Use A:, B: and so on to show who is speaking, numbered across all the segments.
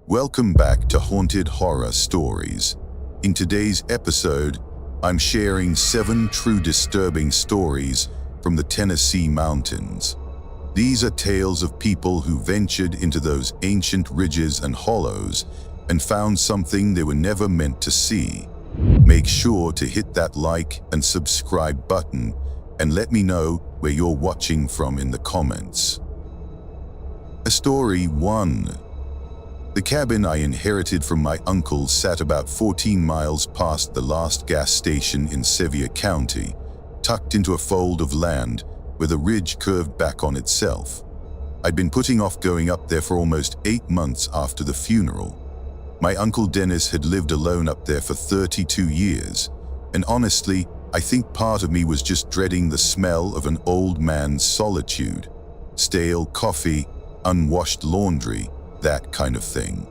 A: Welcome back to Haunted Horror Stories. In today's episode, I'm sharing 7 true disturbing stories from the Tennessee mountains. These are tales of people who ventured into those ancient ridges and hollows and found something they were never meant to see. Make sure to hit that like and subscribe button and let me know where you're watching from in the comments. Story 1. The cabin I inherited from my uncle sat about 14 miles past the last gas station in Sevier County, tucked into a fold of land where the ridge curved back on itself. I'd been putting off going up there for almost 8 months after the funeral. My uncle Dennis had lived alone up there for 32 years, and honestly, I think part of me was just dreading the smell of an old man's solitude. Stale coffee, unwashed laundry, that kind of thing.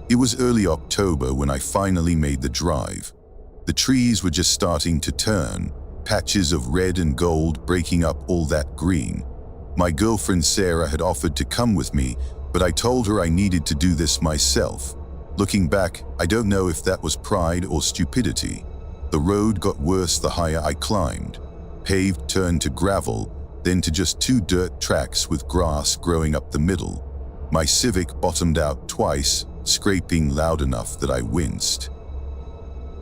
A: It was early October when I finally made the drive. The trees were just starting to turn, patches of red and gold breaking up all that green. My girlfriend Sarah had offered to come with me, but I told her I needed to do this myself. Looking back, I don't know if that was pride or stupidity. The road got worse the higher I climbed. Paved turned to gravel, then to just 2 dirt tracks with grass growing up the middle. My Civic bottomed out twice, scraping loud enough that I winced.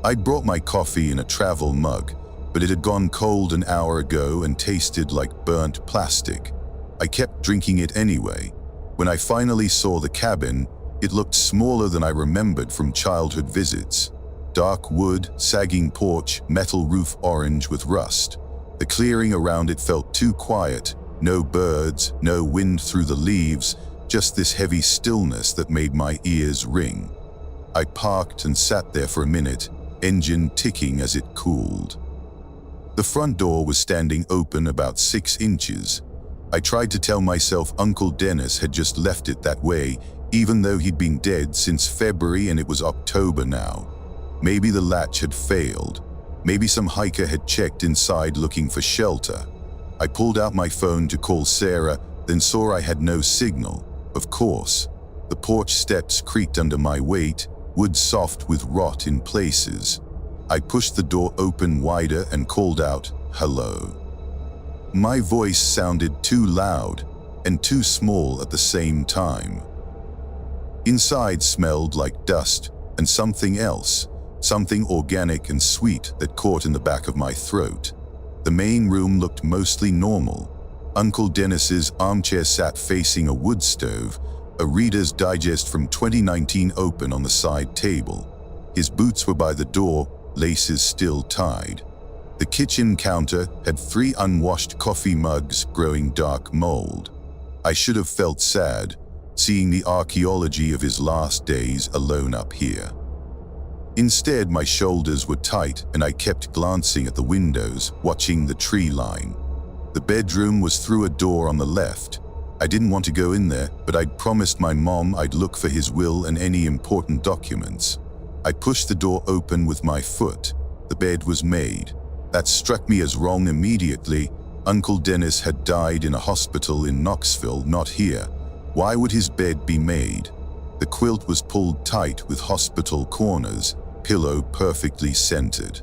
A: I'd brought my coffee in a travel mug, but it had gone cold an hour ago and tasted like burnt plastic. I kept drinking it anyway. When I finally saw the cabin, it looked smaller than I remembered from childhood visits. Dark wood, sagging porch, metal roof orange with rust. The clearing around it felt too quiet. No birds, no wind through the leaves, just this heavy stillness that made my ears ring. I parked and sat there for a minute, engine ticking as it cooled. The front door was standing open about 6 inches. I tried to tell myself Uncle Dennis had just left it that way, even though he'd been dead since February and it was October now. Maybe the latch had failed. Maybe some hiker had checked inside looking for shelter. I pulled out my phone to call Sarah, then saw I had no signal. Of course, the porch steps creaked under my weight, wood soft with rot in places. I pushed the door open wider and called out, "Hello." My voice sounded too loud and too small at the same time. Inside smelled like dust and something else, something organic and sweet that caught in the back of my throat. The main room looked mostly normal. Uncle Dennis's armchair sat facing a wood stove, a Reader's Digest from 2019 open on the side table. His boots were by the door, laces still tied. The kitchen counter had 3 unwashed coffee mugs growing dark mold. I should have felt sad, seeing the archaeology of his last days alone up here. Instead, my shoulders were tight and I kept glancing at the windows, watching the tree line. The bedroom was through a door on the left. I didn't want to go in there, but I'd promised my mom I'd look for his will and any important documents. I pushed the door open with my foot. The bed was made. That struck me as wrong immediately. Uncle Dennis had died in a hospital in Knoxville, not here. Why would his bed be made? The quilt was pulled tight with hospital corners, pillow perfectly centered.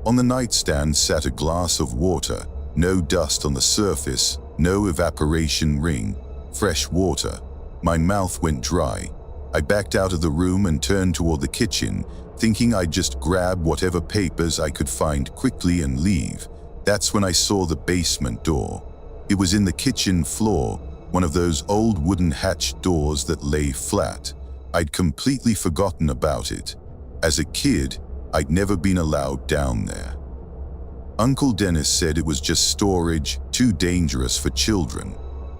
A: On the nightstand sat a glass of water. No dust on the surface, no evaporation ring, fresh water. My mouth went dry. I backed out of the room and turned toward the kitchen, thinking I'd just grab whatever papers I could find quickly and leave. That's when I saw the basement door. It was in the kitchen floor, one of those old wooden hatch doors that lay flat. I'd completely forgotten about it. As a kid, I'd never been allowed down there. Uncle Dennis said it was just storage, too dangerous for children.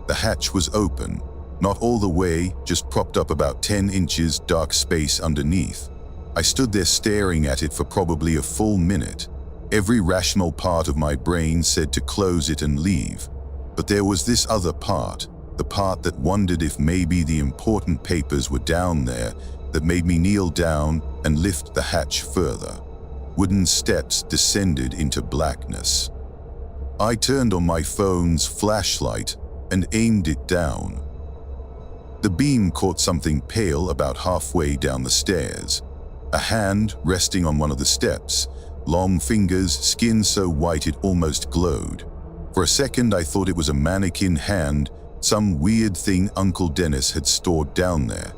A: The hatch was open, not all the way, just propped up about 10 inches, dark space underneath. I stood there staring at it for probably a full minute. Every rational part of my brain said to close it and leave. But there was this other part, the part that wondered if maybe the important papers were down there, that made me kneel down and lift the hatch further. Wooden steps descended into blackness. I turned on my phone's flashlight and aimed it down. The beam caught something pale about halfway down the stairs. A hand resting on one of the steps, long fingers, skin so white it almost glowed. For a second I thought it was a mannequin hand, some weird thing Uncle Dennis had stored down there.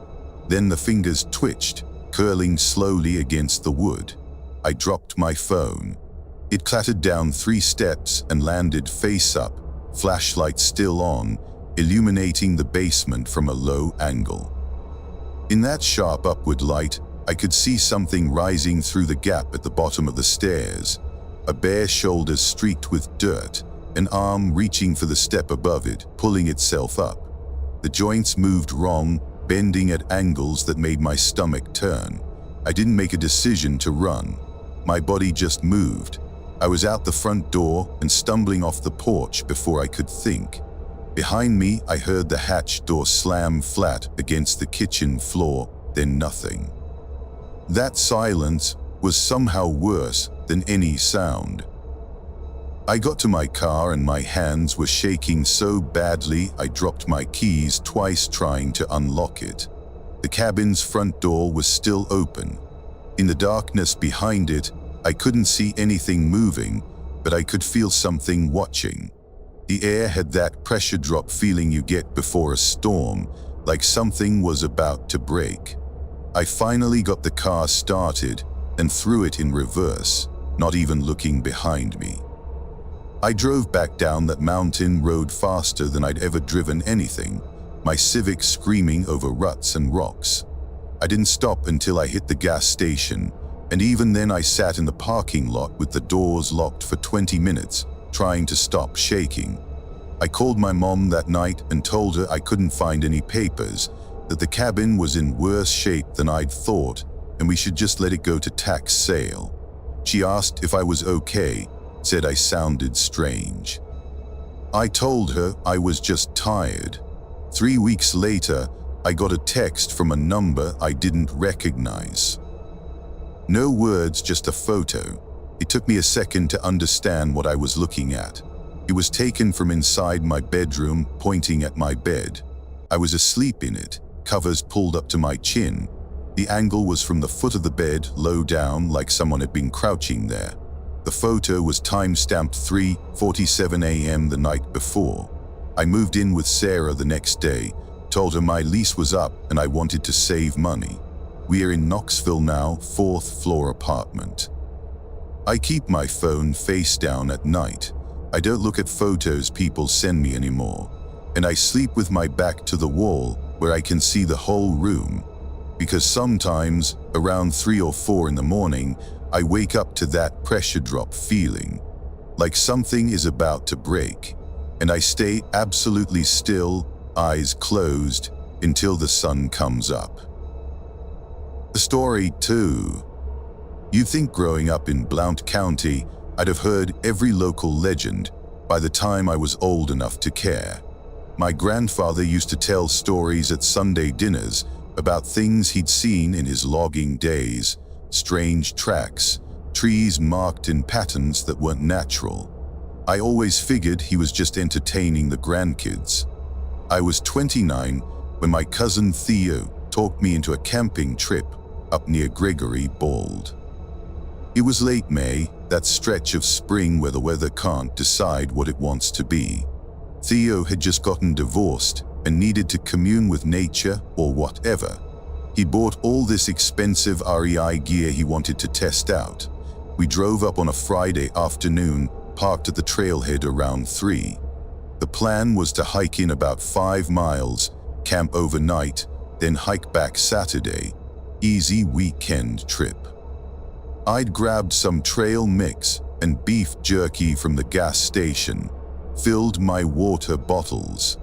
A: Then the fingers twitched, curling slowly against the wood. I dropped my phone. It clattered down 3 steps and landed face up, flashlight still on, illuminating the basement from a low angle. In that sharp upward light, I could see something rising through the gap at the bottom of the stairs. A bare shoulder streaked with dirt, an arm reaching for the step above it, pulling itself up. The joints moved wrong, bending at angles that made my stomach turn. I didn't make a decision to run. My body just moved. I was out the front door and stumbling off the porch before I could think. Behind me, I heard the hatch door slam flat against the kitchen floor, then nothing. That silence was somehow worse than any sound. I got to my car and my hands were shaking so badly I dropped my keys twice trying to unlock it. The cabin's front door was still open. In the darkness behind it, I couldn't see anything moving, but I could feel something watching. The air had that pressure drop feeling you get before a storm, like something was about to break. I finally got the car started and threw it in reverse, not even looking behind me. I drove back down that mountain road faster than I'd ever driven anything, my Civic screaming over ruts and rocks. I didn't stop until I hit the gas station, and even then I sat in the parking lot with the doors locked for 20 minutes, trying to stop shaking. I called my mom that night and told her I couldn't find any papers, that the cabin was in worse shape than I'd thought, and we should just let it go to tax sale. She asked if I was okay, said I sounded strange. I told her I was just tired. 3 weeks later, I got a text from a number I didn't recognize. No words, just a photo. It took me a second to understand what I was looking at. It was taken from inside my bedroom, pointing at my bed. I was asleep in it, covers pulled up to my chin. The angle was from the foot of the bed, low down, like someone had been crouching there. The photo was time-stamped 3:47 a.m. the night before. I moved in with Sarah the next day, told her my lease was up and I wanted to save money. We are in Knoxville now, 4th floor apartment. I keep my phone face down at night. I don't look at photos people send me anymore. And I sleep with my back to the wall where I can see the whole room. Because sometimes, around 3 or 4 in the morning, I wake up to that pressure drop feeling, like something is about to break, and I stay absolutely still, eyes closed, until the sun comes up. The story 2. You'd think growing up in Blount County, I'd have heard every local legend by the time I was old enough to care. My grandfather used to tell stories at Sunday dinners about things he'd seen in his logging days, strange tracks, trees marked in patterns that weren't natural. I always figured he was just entertaining the grandkids. I was 29 when my cousin Theo talked me into a camping trip up near Gregory Bald. It was late May, that stretch of spring where the weather can't decide what it wants to be. Theo had just gotten divorced and needed to commune with nature or whatever. He bought all this expensive REI gear he wanted to test out. We drove up on a Friday afternoon, parked at the trailhead around 3. The plan was to hike in about 5 miles, camp overnight, then hike back Saturday. Easy weekend trip. I'd grabbed some trail mix and beef jerky from the gas station, filled my water bottles.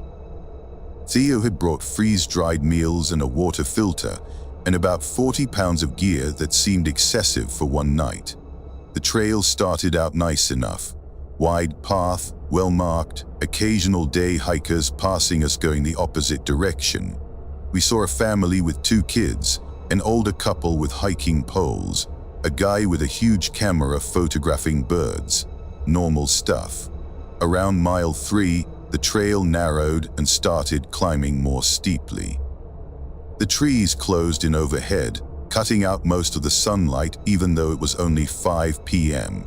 A: Theo had brought freeze-dried meals and a water filter, and about 40 pounds of gear that seemed excessive for one night. The trail started out nice enough. Wide path, well-marked, occasional day hikers passing us going the opposite direction. We saw a family with 2 kids, an older couple with hiking poles, a guy with a huge camera photographing birds. Normal stuff. Around mile 3, the trail narrowed and started climbing more steeply. The trees closed in overhead, cutting out most of the sunlight even though it was only 5 p.m.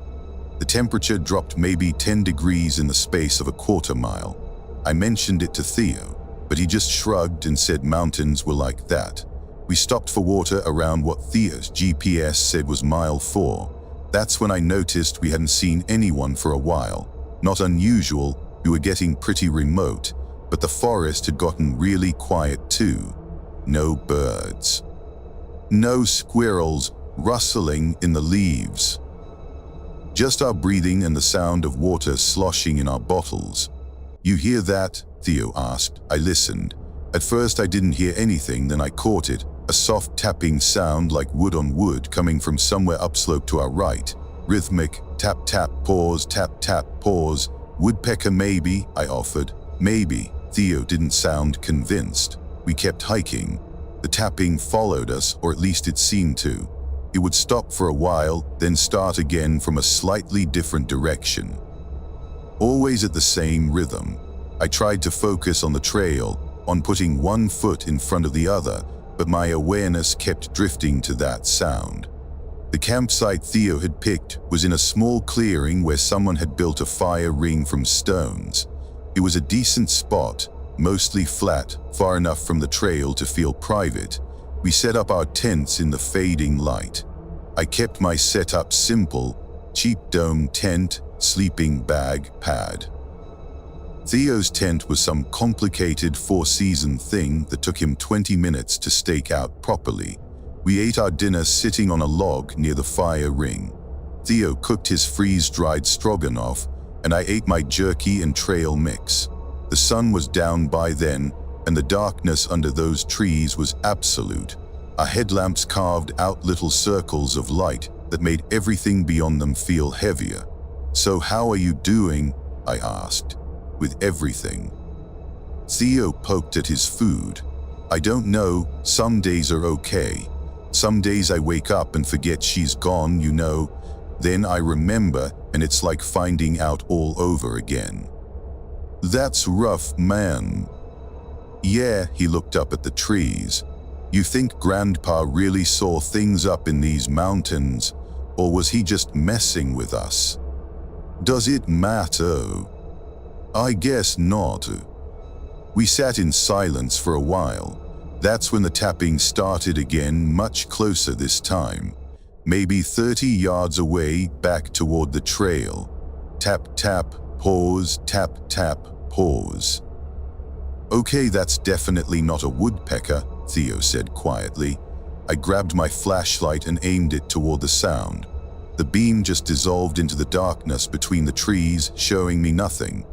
A: The temperature dropped maybe 10 degrees in the space of a quarter mile. I mentioned it to Theo, but he just shrugged and said mountains were like that. We stopped for water around what Theo's GPS said was mile 4. That's when I noticed we hadn't seen anyone for a while. Not unusual, we were getting pretty remote, but the forest had gotten really quiet too. No birds. No squirrels rustling in the leaves. Just our breathing and the sound of water sloshing in our bottles. "You hear that?" Theo asked. I listened. At first I didn't hear anything, then I caught it. A soft tapping sound like wood on wood coming from somewhere upslope to our right. Rhythmic, tap tap, pause, tap tap, pause. "Woodpecker maybe," I offered. "Maybe." Theo didn't sound convinced. We kept hiking. The tapping followed us, or at least it seemed to. It would stop for a while, then start again from a slightly different direction. Always at the same rhythm. I tried to focus on the trail, on putting one foot in front of the other, but my awareness kept drifting to that sound. The campsite Theo had picked was in a small clearing where someone had built a fire ring from stones. It was a decent spot, mostly flat, far enough from the trail to feel private. We set up our tents in the fading light. I kept my setup simple: cheap dome tent, sleeping bag, pad. Theo's tent was some complicated four-season thing that took him 20 minutes to stake out properly. We ate our dinner sitting on a log near the fire ring. Theo cooked his freeze-dried stroganoff, and I ate my jerky and trail mix. The sun was down by then, and the darkness under those trees was absolute. Our headlamps carved out little circles of light that made everything beyond them feel heavier. "So how are you doing?" I asked. "With everything?" Theo poked at his food. "I don't know, some days are okay. Some days I wake up and forget she's gone, you know. Then I remember, and it's like finding out all over again." "That's rough, man." "Yeah," he looked up at the trees. "You think Grandpa really saw things up in these mountains, or was he just messing with us? Does it matter?" "I guess not." We sat in silence for a while. That's when the tapping started again, much closer this time. Maybe 30 yards away, back toward the trail. Tap, tap, pause, tap, tap, pause. "Okay, that's definitely not a woodpecker," Theo said quietly. I grabbed my flashlight and aimed it toward the sound. The beam just dissolved into the darkness between the trees, showing me nothing.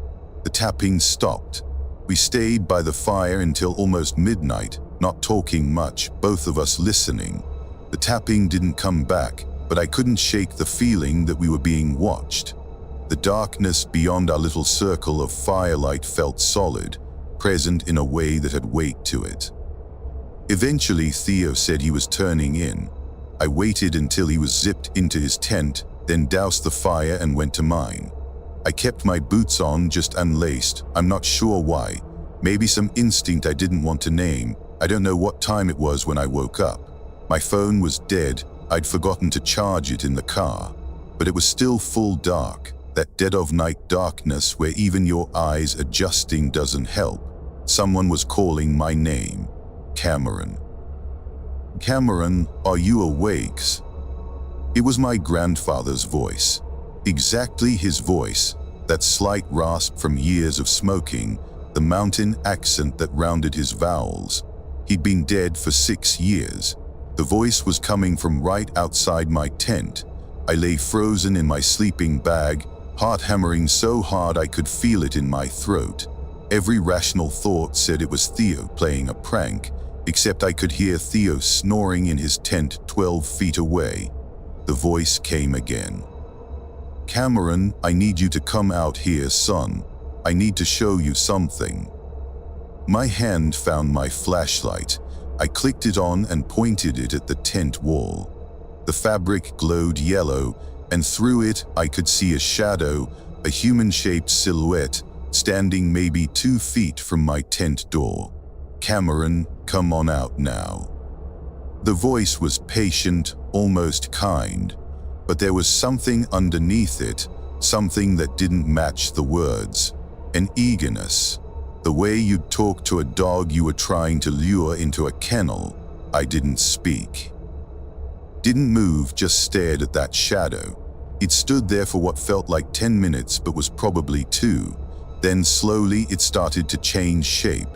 A: The tapping stopped. We stayed by the fire until almost midnight, not talking much, both of us listening. The tapping didn't come back, but I couldn't shake the feeling that we were being watched. The darkness beyond our little circle of firelight felt solid, present in a way that had weight to it. Eventually, Theo said he was turning in. I waited until he was zipped into his tent, then doused the fire and went to mine. I kept my boots on, just unlaced. I'm not sure why. Maybe some instinct I didn't want to name. I don't know what time it was when I woke up. My phone was dead. I'd forgotten to charge it in the car. But it was still full dark. That dead-of-night darkness where even your eyes adjusting doesn't help. Someone was calling my name. "Cameron. Cameron, are you awake?" It was my grandfather's voice. Exactly his voice, that slight rasp from years of smoking, the mountain accent that rounded his vowels. He'd been dead for 6 years. The voice was coming from right outside my tent. I lay frozen in my sleeping bag, heart hammering so hard I could feel it in my throat. Every rational thought said it was Theo playing a prank, except I could hear Theo snoring in his tent 12 feet away. The voice came again. "Cameron, I need you to come out here, son. I need to show you something." My hand found my flashlight. I clicked it on and pointed it at the tent wall. The fabric glowed yellow, and through it I could see a shadow, a human-shaped silhouette, standing maybe 2 feet from my tent door. "Cameron, come on out now." The voice was patient, almost kind, but there was something underneath it, something that didn't match the words. An eagerness. The way you'd talk to a dog you were trying to lure into a kennel. I didn't speak. Didn't move, just stared at that shadow. It stood there for what felt like 10 minutes but was probably 2. Then slowly it started to change shape.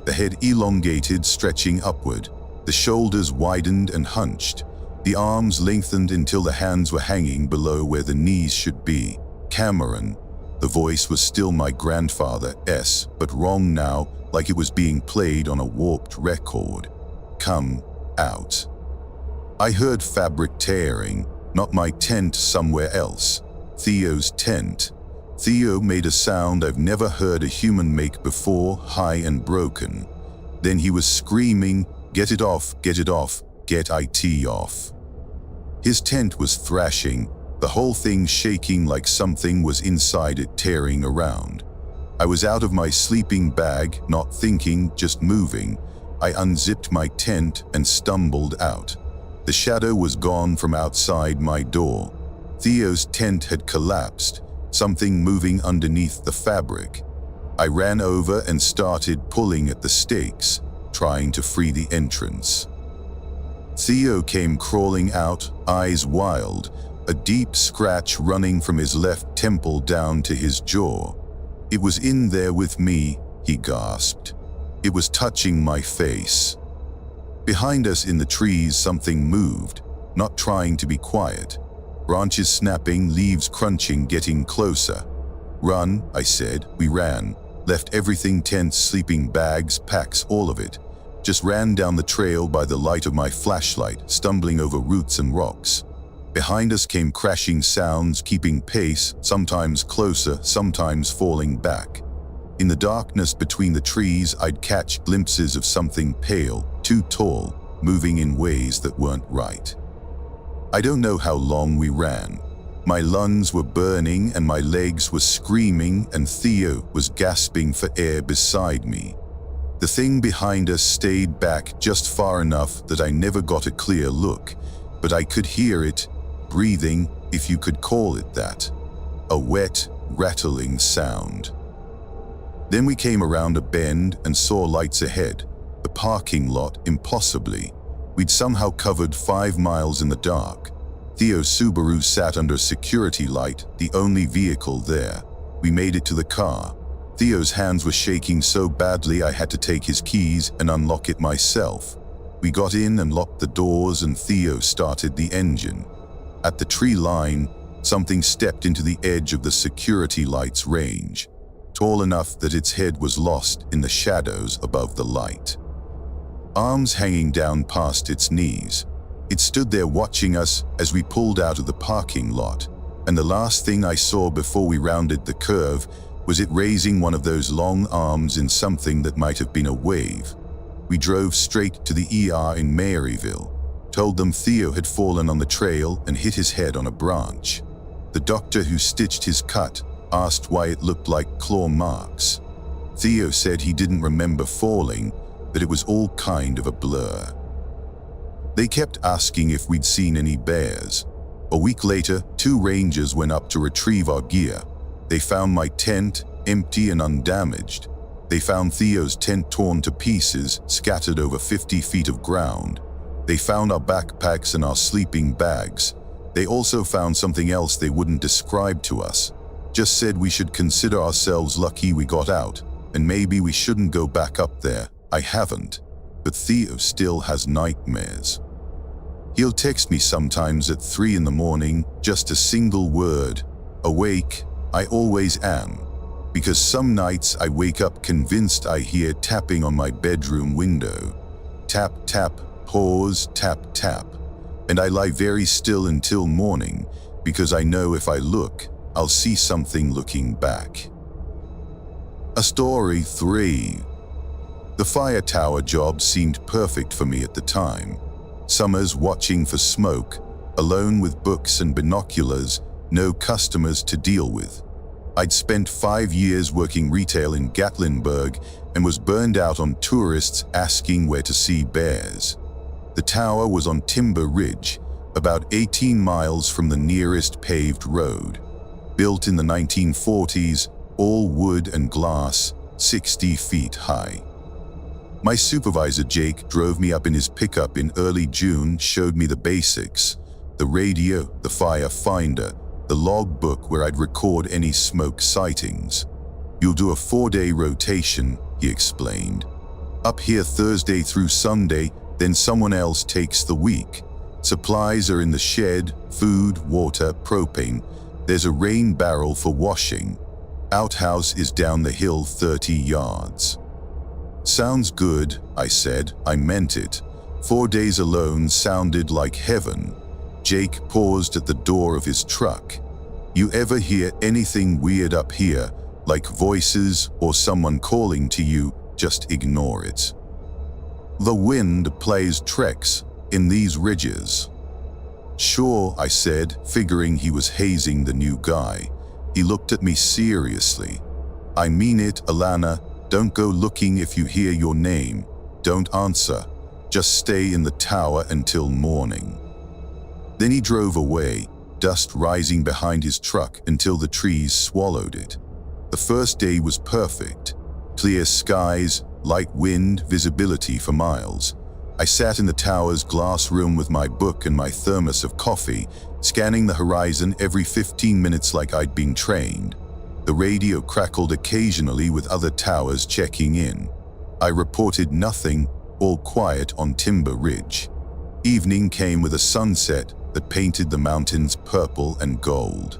A: The head elongated, stretching upward. The shoulders widened and hunched. The arms lengthened until the hands were hanging below where the knees should be. "Cameron." The voice was still my grandfather's, but wrong now, like it was being played on a warped record. "Come out." I heard fabric tearing, not my tent, somewhere else. Theo's tent. Theo made a sound I've never heard a human make before, high and broken. Then he was screaming, "Get it off, get it off, get it off." His tent was thrashing, the whole thing shaking like something was inside it tearing around. I was out of my sleeping bag, not thinking, just moving. I unzipped my tent and stumbled out. The shadow was gone from outside my door. Theo's tent had collapsed, something moving underneath the fabric. I ran over and started pulling at the stakes, trying to free the entrance. Theo came crawling out, eyes wild, a deep scratch running from his left temple down to his jaw. "It was in there with me," he gasped. "It was touching my face." Behind us in the trees something moved, not trying to be quiet. Branches snapping, leaves crunching, getting closer. "Run," I said. We ran, left everything, tents, sleeping bags, packs, all of it. Just ran down the trail by the light of my flashlight, stumbling over roots and rocks. Behind us came crashing sounds, keeping pace, sometimes closer, sometimes falling back. In the darkness between the trees, I'd catch glimpses of something pale, too tall, moving in ways that weren't right. I don't know how long we ran. My lungs were burning and my legs were screaming, and Theo was gasping for air beside me. The thing behind us stayed back just far enough that I never got a clear look, but I could hear it, breathing, if you could call it that. A wet, rattling sound. Then we came around a bend and saw lights ahead. The parking lot, impossibly. We'd somehow covered 5 miles in the dark. Theo's Subaru sat under security light, the only vehicle there. We made it to the car. Theo's hands were shaking so badly I had to take his keys and unlock it myself. We got in and locked the doors, and Theo started the engine. At the tree line, something stepped into the edge of the security light's range, tall enough that its head was lost in the shadows above the light. Arms hanging down past its knees. It stood there watching us as we pulled out of the parking lot, and the last thing I saw before we rounded the curve was it raising one of those long arms in something that might have been a wave. We drove straight to the ER in Maryville, told them Theo had fallen on the trail and hit his head on a branch. The doctor who stitched his cut asked why it looked like claw marks. Theo said he didn't remember falling, that it was all kind of a blur. They kept asking if we'd seen any bears. A week later, 2 rangers went up to retrieve our gear. They found my tent, empty and undamaged. They found Theo's tent torn to pieces, scattered over 50 feet of ground. They found our backpacks and our sleeping bags. They also found something else they wouldn't describe to us. Just said we should consider ourselves lucky we got out, and maybe we shouldn't go back up there. I haven't, but Theo still has nightmares. He'll text me sometimes at 3 in the morning, just a single word, awake. I always am, because some nights I wake up convinced I hear tapping on my bedroom window. Tap, tap, pause, tap, tap. And I lie very still until morning, because I know if I look, I'll see something looking back. A story 3. The fire tower job seemed perfect for me at the time. Summers watching for smoke, alone with books and binoculars, no customers to deal with. I'd spent 5 years working retail in Gatlinburg and was burned out on tourists asking where to see bears. The tower was on Timber Ridge, about 18 miles from the nearest paved road. Built in the 1940s, all wood and glass, 60 feet high. My supervisor Jake drove me up in his pickup in early June, showed me the basics: the radio, the fire finder, the log book where I'd record any smoke sightings. "You'll do a 4-day rotation," he explained. "Up here Thursday through Sunday, then someone else takes the week. Supplies are in the shed, food, water, propane. There's a rain barrel for washing. Outhouse is down the hill 30 yards. "Sounds good," I said. I meant it. 4 days alone sounded like heaven. Jake paused at the door of his truck. "You ever hear anything weird up here, like voices or someone calling to you? Just ignore it. The wind plays tricks in these ridges." "Sure," I said, figuring he was hazing the new guy. He looked at me seriously. "I mean it, Alana. Don't go looking if you hear your name. Don't answer. Just stay in the tower until morning." Then he drove away, dust rising behind his truck until the trees swallowed it. The first day was perfect. Clear skies, light wind, visibility for miles. I sat in the tower's glass room with my book and my thermos of coffee, scanning the horizon every 15 minutes like I'd been trained. The radio crackled occasionally with other towers checking in. I reported nothing, all quiet on Timber Ridge. Evening came with a sunset that painted the mountains purple and gold.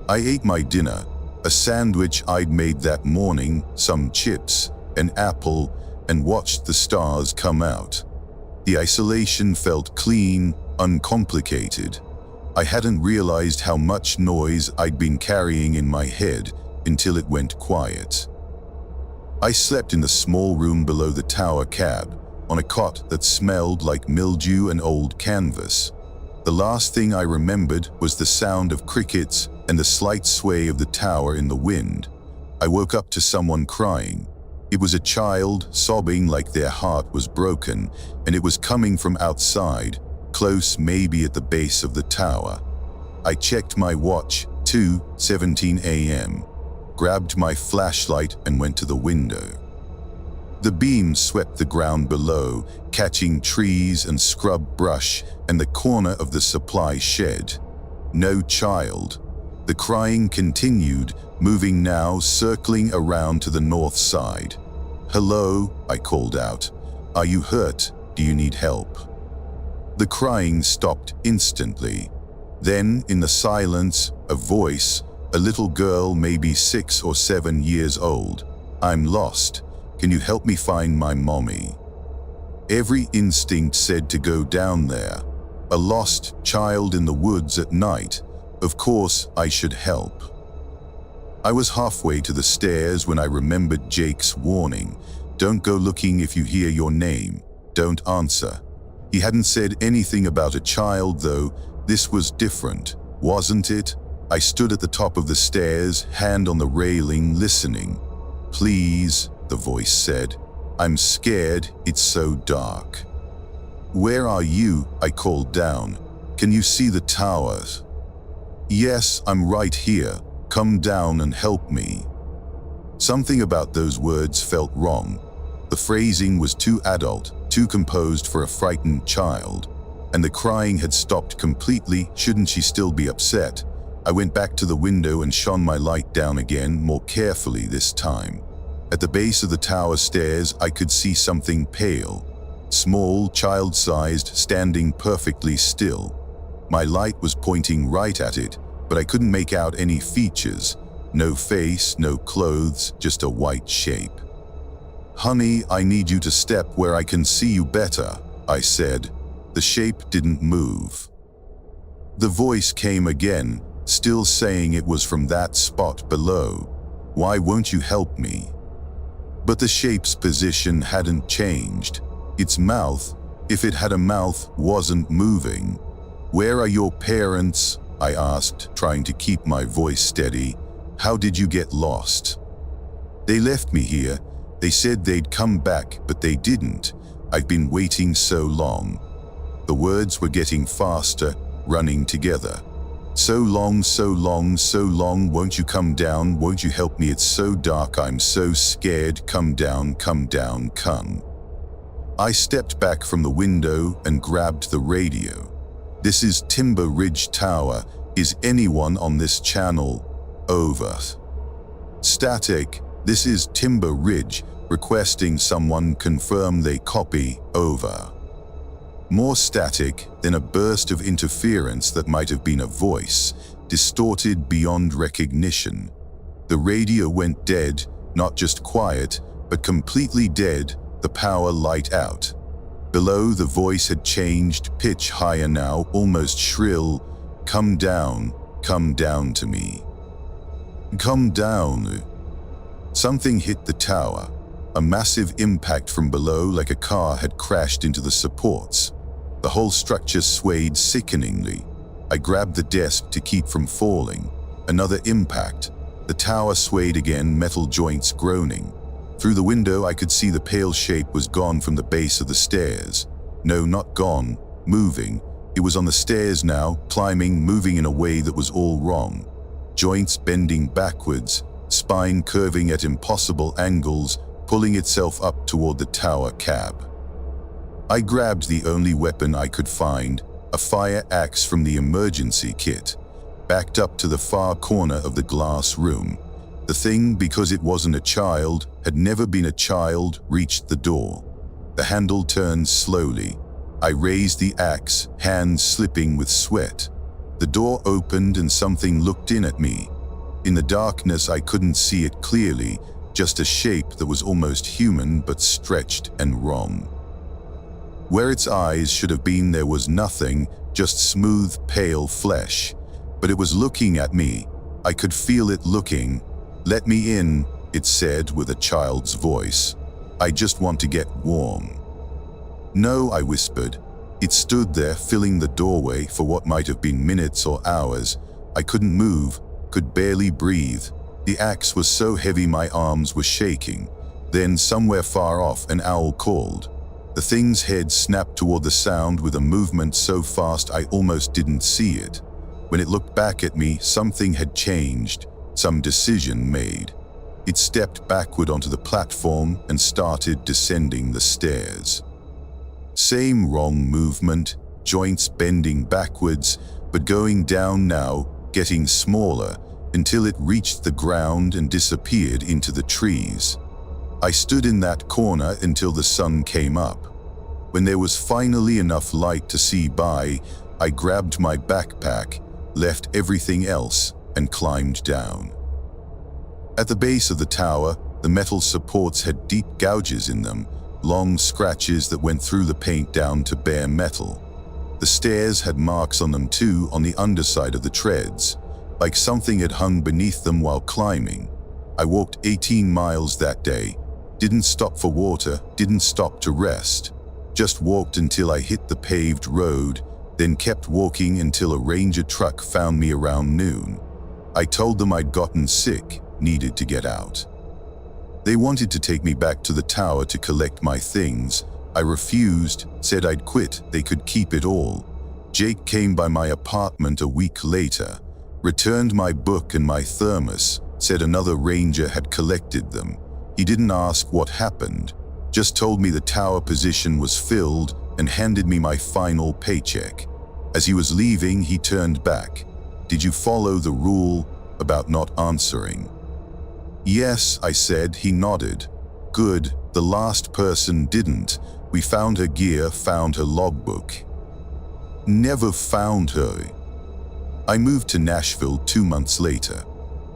A: I ate my dinner, a sandwich I'd made that morning, some chips, an apple, and watched the stars come out. The isolation felt clean, uncomplicated. I hadn't realized how much noise I'd been carrying in my head until it went quiet. I slept in the small room below the tower cab, on a cot that smelled like mildew and old canvas. The last thing I remembered was the sound of crickets and the slight sway of the tower in the wind. I woke up to someone crying. It was a child sobbing like their heart was broken, and it was coming from outside, close maybe at the base of the tower. I checked my watch, 2:17 a.m., grabbed my flashlight and went to the window. The beam swept the ground below, catching trees and scrub brush and the corner of the supply shed. No child. The crying continued, moving now, circling around to the north side. "Hello," I called out. "Are you hurt? Do you need help?" The crying stopped instantly. Then, in the silence, a voice, a little girl maybe 6 or 7 years old. "I'm lost. Can you help me find my mommy?" Every instinct said to go down there. A lost child in the woods at night. Of course, I should help. I was halfway to the stairs when I remembered Jake's warning. Don't go looking if you hear your name. Don't answer. He hadn't said anything about a child though. This was different, wasn't it? I stood at the top of the stairs, hand on the railing, listening. "Please," the voice said. "I'm scared, it's so dark." "Where are you?" I called down. "Can you see the towers?" "Yes, I'm right here. Come down and help me." Something about those words felt wrong. The phrasing was too adult, too composed for a frightened child. And the crying had stopped completely. Shouldn't she still be upset? I went back to the window and shone my light down again, more carefully this time. At the base of the tower stairs, I could see something pale. Small, child-sized, standing perfectly still. My light was pointing right at it, but I couldn't make out any features. No face, no clothes, just a white shape. "Honey, I need you to step where I can see you better," I said. The shape didn't move. The voice came again, still saying it was from that spot below. "Why won't you help me?" But the shape's position hadn't changed. Its mouth, if it had a mouth, wasn't moving. "Where are your parents?" I asked, trying to keep my voice steady. "How did you get lost?" "They left me here. They said they'd come back, but they didn't. I've been waiting so long. The words were getting faster, running together. So long, so long, so long, won't you come down, won't you help me, it's so dark, I'm so scared, come down, come down, come. I stepped back from the window and grabbed the radio. This is Timber Ridge Tower. Is anyone on this channel? Over. Static, this is Timber Ridge, requesting someone confirm they copy, over. More static, then a burst of interference that might have been a voice, distorted beyond recognition. The radio went dead, not just quiet, but completely dead, the power light out. Below, the voice had changed, pitch higher now, almost shrill. Come down to me. Come down. Something hit the tower. A massive impact from below, like a car had crashed into the supports. The whole structure swayed sickeningly. I grabbed the desk to keep from falling. Another impact. The tower swayed again, metal joints groaning. Through the window, I could see the pale shape was gone from the base of the stairs. No, not gone, moving. It was on the stairs now, climbing, moving in a way that was all wrong. Joints bending backwards, spine curving at impossible angles, pulling itself up toward the tower cab. I grabbed the only weapon I could find, a fire axe from the emergency kit, backed up to the far corner of the glass room. The thing, because it wasn't a child, had never been a child, reached the door. The handle turned slowly. I raised the axe, hands slipping with sweat. The door opened and something looked in at me. In the darkness, I couldn't see it clearly, just a shape that was almost human but stretched and wrong. Where its eyes should have been, there was nothing, just smooth, pale flesh. But it was looking at me. I could feel it looking. Let me in, it said with a child's voice. I just want to get warm. No, I whispered. It stood there, filling the doorway for what might have been minutes or hours. I couldn't move, could barely breathe. The axe was so heavy my arms were shaking. Then, somewhere far off, an owl called. The thing's head snapped toward the sound with a movement so fast I almost didn't see it. When it looked back at me, something had changed, some decision made. It stepped backward onto the platform and started descending the stairs. Same wrong movement, joints bending backwards, but going down now, getting smaller, until it reached the ground and disappeared into the trees. I stood in that corner until the sun came up. When there was finally enough light to see by, I grabbed my backpack, left everything else, and climbed down. At the base of the tower, the metal supports had deep gouges in them, long scratches that went through the paint down to bare metal. The stairs had marks on them too, on the underside of the treads, like something had hung beneath them while climbing. I walked 18 miles that day, didn't stop for water, didn't stop to rest, just walked until I hit the paved road, then kept walking until a ranger truck found me around noon. I told them I'd gotten sick, needed to get out. They wanted to take me back to the tower to collect my things. I refused, said I'd quit, they could keep it all. Jake came by my apartment a week later, returned my book and my thermos, said another ranger had collected them. He didn't ask what happened, just told me the tower position was filled and handed me my final paycheck. As he was leaving, he turned back. Did you follow the rule about not answering? Yes, I said. He nodded. Good, the last person didn't. We found her gear, found her logbook. Never found her. I moved to Nashville 2 months later.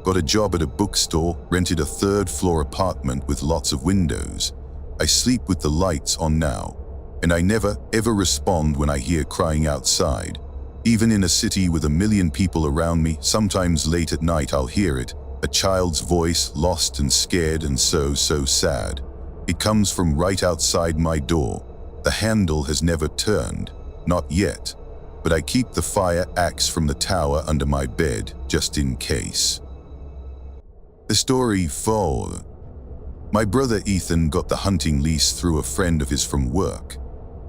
A: Got a job at a bookstore, rented a third-floor apartment with lots of windows. I sleep with the lights on now, and I never, ever respond when I hear crying outside. Even in a city with 1 million people around me, sometimes late at night I'll hear it, a child's voice, lost and scared and so sad. It comes from right outside my door. The handle has never turned, not yet, but I keep the fire axe from the tower under my bed, just in case. The story 4. My brother Ethan got the hunting lease through a friend of his from work.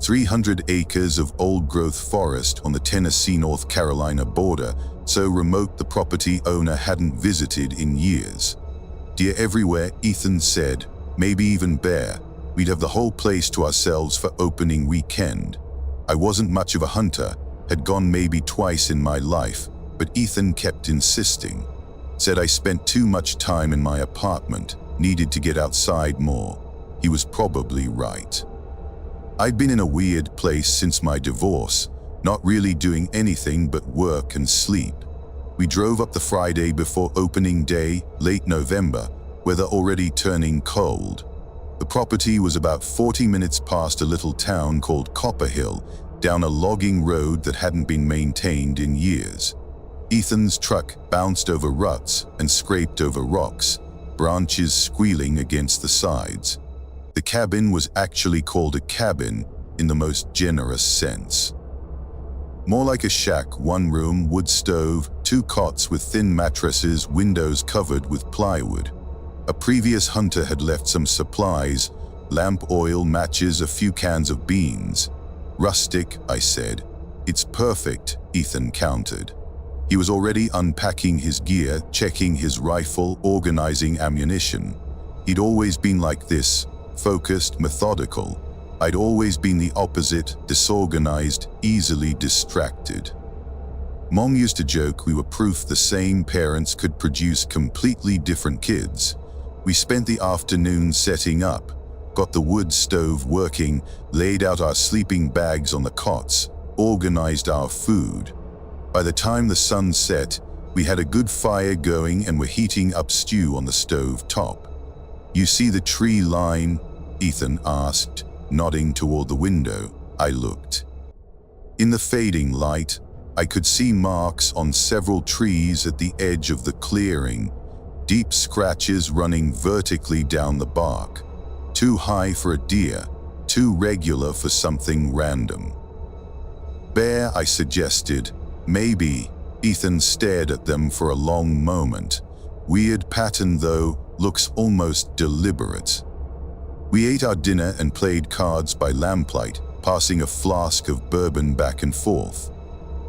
A: 300 acres of old-growth forest on the Tennessee-North Carolina border, so remote the property owner hadn't visited in years. Deer everywhere, Ethan said, maybe even bear. We'd have the whole place to ourselves for opening weekend. I wasn't much of a hunter, had gone maybe twice in my life, but Ethan kept insisting. Said I spent too much time in my apartment, needed to get outside more. He was probably right. I'd been in a weird place since my divorce, not really doing anything but work and sleep. We drove up the Friday before opening day, late November, weather already turning cold. The property was about 40 minutes past a little town called Copper Hill, down a logging road that hadn't been maintained in years. Ethan's truck bounced over ruts and scraped over rocks, branches squealing against the sides. The cabin was actually called a cabin in the most generous sense. More like a shack, one room, wood stove, 2 cots with thin mattresses, windows covered with plywood. A previous hunter had left some supplies, lamp oil, matches, a few cans of beans. Rustic, I said. It's perfect, Ethan countered. He was already unpacking his gear, checking his rifle, organizing ammunition. He'd always been like this, focused, methodical. I'd always been the opposite, disorganized, easily distracted. Mom used to joke we were proof the same parents could produce completely different kids. We spent the afternoon setting up, got the wood stove working, laid out our sleeping bags on the cots, organized our food. By the time the sun set, we had a good fire going and were heating up stew on the stove top. You see the tree line? Ethan asked, nodding toward the window. I looked. In the fading light, I could see marks on several trees at the edge of the clearing, deep scratches running vertically down the bark. Too high for a deer, too regular for something random. Bear, I suggested. Maybe. Ethan stared at them for a long moment. Weird pattern though, looks almost deliberate. We ate our dinner and played cards by lamplight, passing a flask of bourbon back and forth.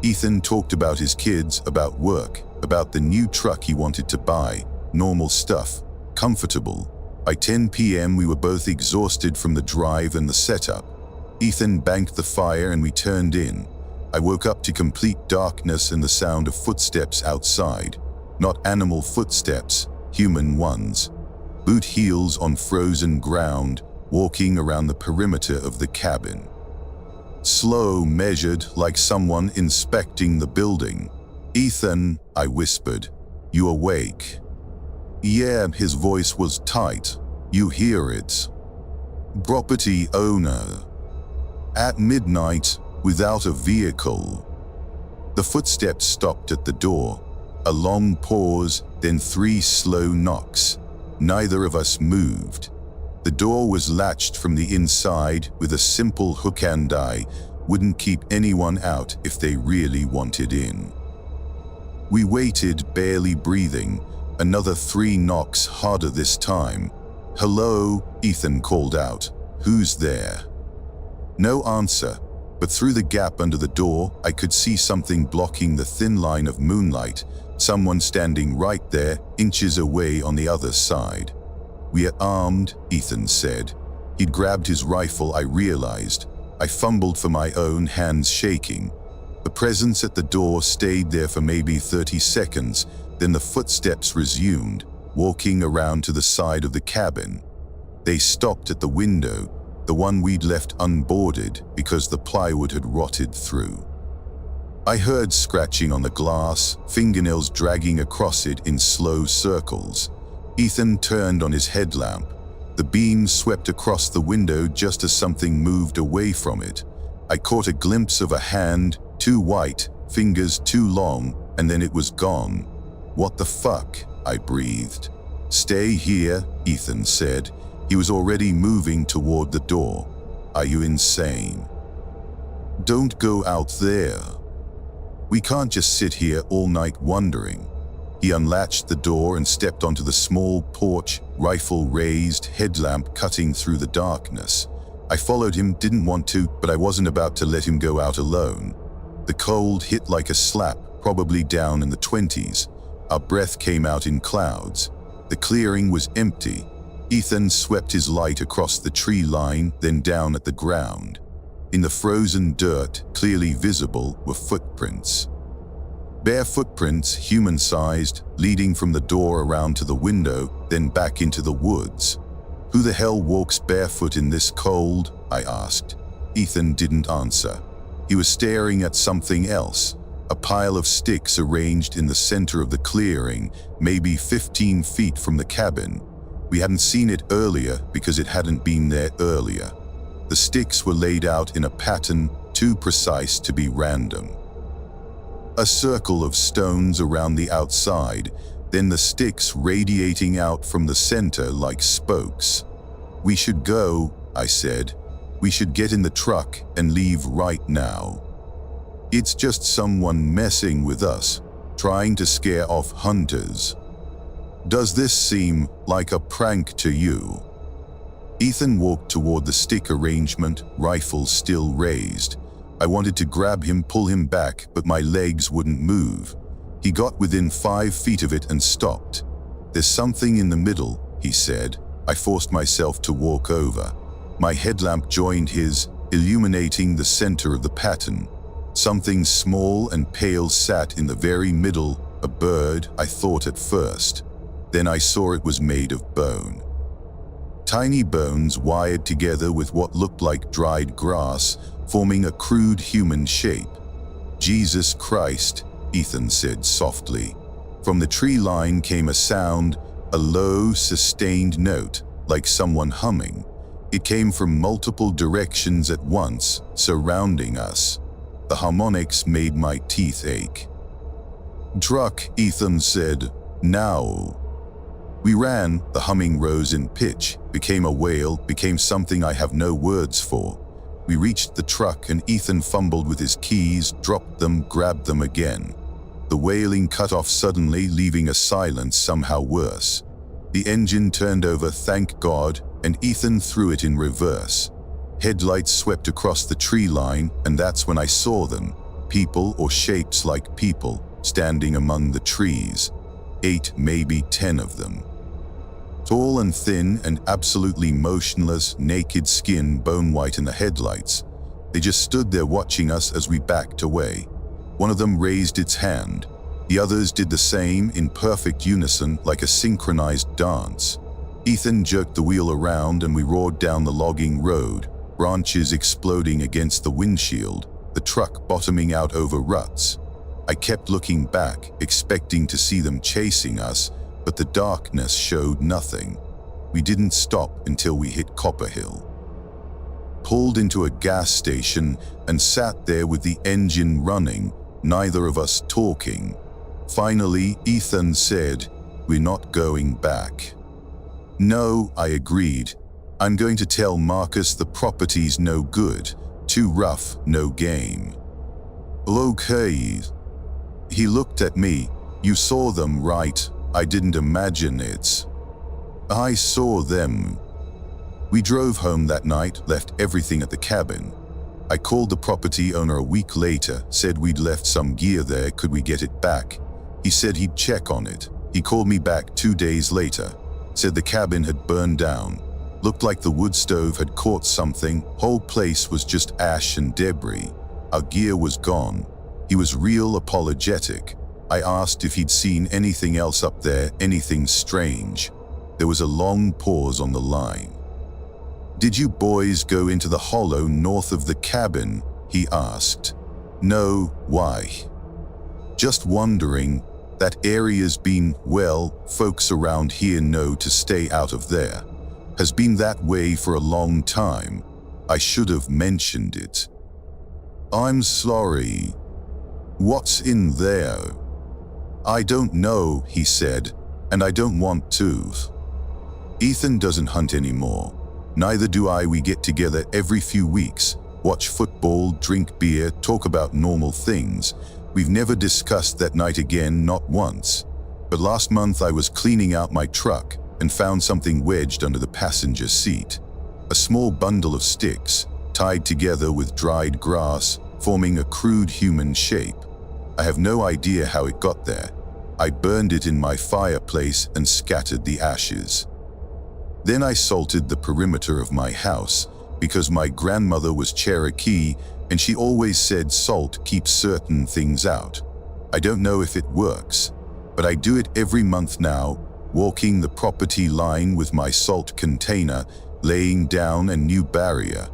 A: Ethan talked about his kids, about work, about the new truck he wanted to buy, normal stuff, comfortable. By 10 p.m. we were both exhausted from the drive and the setup. Ethan banked the fire and we turned in. I woke up to complete darkness and the sound of footsteps outside. Not animal footsteps, human ones. Boot heels on frozen ground, walking around the perimeter of the cabin. Slow, measured, like someone inspecting the building. Ethan, I whispered, you awake? Yeah, his voice was tight. You hear it. Property owner. At midnight, without a vehicle. The footsteps stopped at the door. A long pause, then 3 slow knocks. Neither of us moved. The door was latched from the inside with a simple hook and eye. Wouldn't keep anyone out if they really wanted in. We waited, barely breathing. Another 3 knocks, harder this time. Hello, Ethan called out. Who's there? No answer, but through the gap under the door, I could see something blocking the thin line of moonlight. Someone standing right there, inches away on the other side. We are armed, Ethan said. He'd grabbed his rifle, I realized. I fumbled for my own, hands shaking. The presence at the door stayed there for maybe 30 seconds, then the footsteps resumed, walking around to the side of the cabin. They stopped at the window, the one we'd left unboarded because the plywood had rotted through. I heard scratching on the glass, fingernails dragging across it in slow circles. Ethan turned on his headlamp. The beam swept across the window just as something moved away from it. I caught a glimpse of a hand, too white, fingers too long, and then it was gone. What the fuck? I breathed. Stay here, Ethan said. He was already moving toward the door. Are you insane? Don't go out there. We can't just sit here all night wondering. He unlatched the door and stepped onto the small porch, rifle raised, headlamp cutting through the darkness. I followed him, didn't want to, but I wasn't about to let him go out alone. The cold hit like a slap, probably down in the 20s. Our breath came out in clouds. The clearing was empty. Ethan swept his light across the tree line, then down at the ground. In the frozen dirt, clearly visible, were footprints. Bare footprints, human-sized, leading from the door around to the window, then back into the woods. "Who the hell walks barefoot in this cold?" I asked. Ethan didn't answer. He was staring at something else, a pile of sticks arranged in the center of the clearing, maybe 15 feet from the cabin. We hadn't seen it earlier because it hadn't been there earlier. The sticks were laid out in a pattern too precise to be random. A circle of stones around the outside, then the sticks radiating out from the center like spokes. "We should go," I said. "We should get in the truck and leave right now. It's just someone messing with us, trying to scare off hunters. Does this seem like a prank to you?" Ethan walked toward the stick arrangement, rifle still raised. I wanted to grab him, pull him back, but my legs wouldn't move. He got within 5 feet of it and stopped. "There's something in the middle," he said. I forced myself to walk over. My headlamp joined his, illuminating the center of the pattern. Something small and pale sat in the very middle, a bird, I thought at first. Then I saw it was made of bone. Tiny bones wired together with what looked like dried grass, forming a crude human shape. "Jesus Christ," Ethan said softly. From the tree line came a sound, a low, sustained note, like someone humming. It came from multiple directions at once, surrounding us. The harmonics made my teeth ache. "Truck," Ethan said. "Now." We ran, the humming rose in pitch, became a wail, became something I have no words for. We reached the truck and Ethan fumbled with his keys, dropped them, grabbed them again. The wailing cut off suddenly, leaving a silence somehow worse. The engine turned over, thank God, and Ethan threw it in reverse. Headlights swept across the tree line, and that's when I saw them, people or shapes like people, standing among the trees. 8, maybe 10 of them. Tall and thin and absolutely motionless, naked skin bone white in the headlights. They just stood there watching us as we backed away. One of them raised its hand. The others did the same in perfect unison, like a synchronized dance. Ethan jerked the wheel around and we roared down the logging road, branches exploding against the windshield, the truck bottoming out over ruts. I kept looking back, expecting to see them chasing us, but the darkness showed nothing. We didn't stop until we hit Copper Hill. Pulled into a gas station and sat there with the engine running, neither of us talking. Finally, Ethan said, "We're not going back." "No," I agreed. "I'm going to tell Marcus the property's no good. Too rough, no game." "Okay." He looked at me. "You saw them, right? I didn't imagine it." "I saw them." We drove home that night, left everything at the cabin. I called the property owner a week later, said we'd left some gear there, could we get it back? He said he'd check on it. He called me back 2 days later, said the cabin had burned down. Looked like the wood stove had caught something, whole place was just ash and debris. Our gear was gone. He was real apologetic. I asked if he'd seen anything else up there, anything strange. There was a long pause on the line. "Did you boys go into the hollow north of the cabin?" he asked. "No, why?" "Just wondering. That area's been, well, folks around here know to stay out of there. Has been that way for a long time. I should have mentioned it." "I'm sorry. What's in there?" "I don't know," he said, "and I don't want to." Ethan doesn't hunt anymore. Neither do I. We get together every few weeks, watch football, drink beer, talk about normal things. We've never discussed that night again, not once. But last month I was cleaning out my truck and found something wedged under the passenger seat. A small bundle of sticks, tied together with dried grass, forming a crude human shape. I have no idea how it got there. I burned it in my fireplace and scattered the ashes. Then I salted the perimeter of my house because my grandmother was Cherokee and she always said salt keeps certain things out. I don't know if it works, but I do it every month now, walking the property line with my salt container, laying down a new barrier.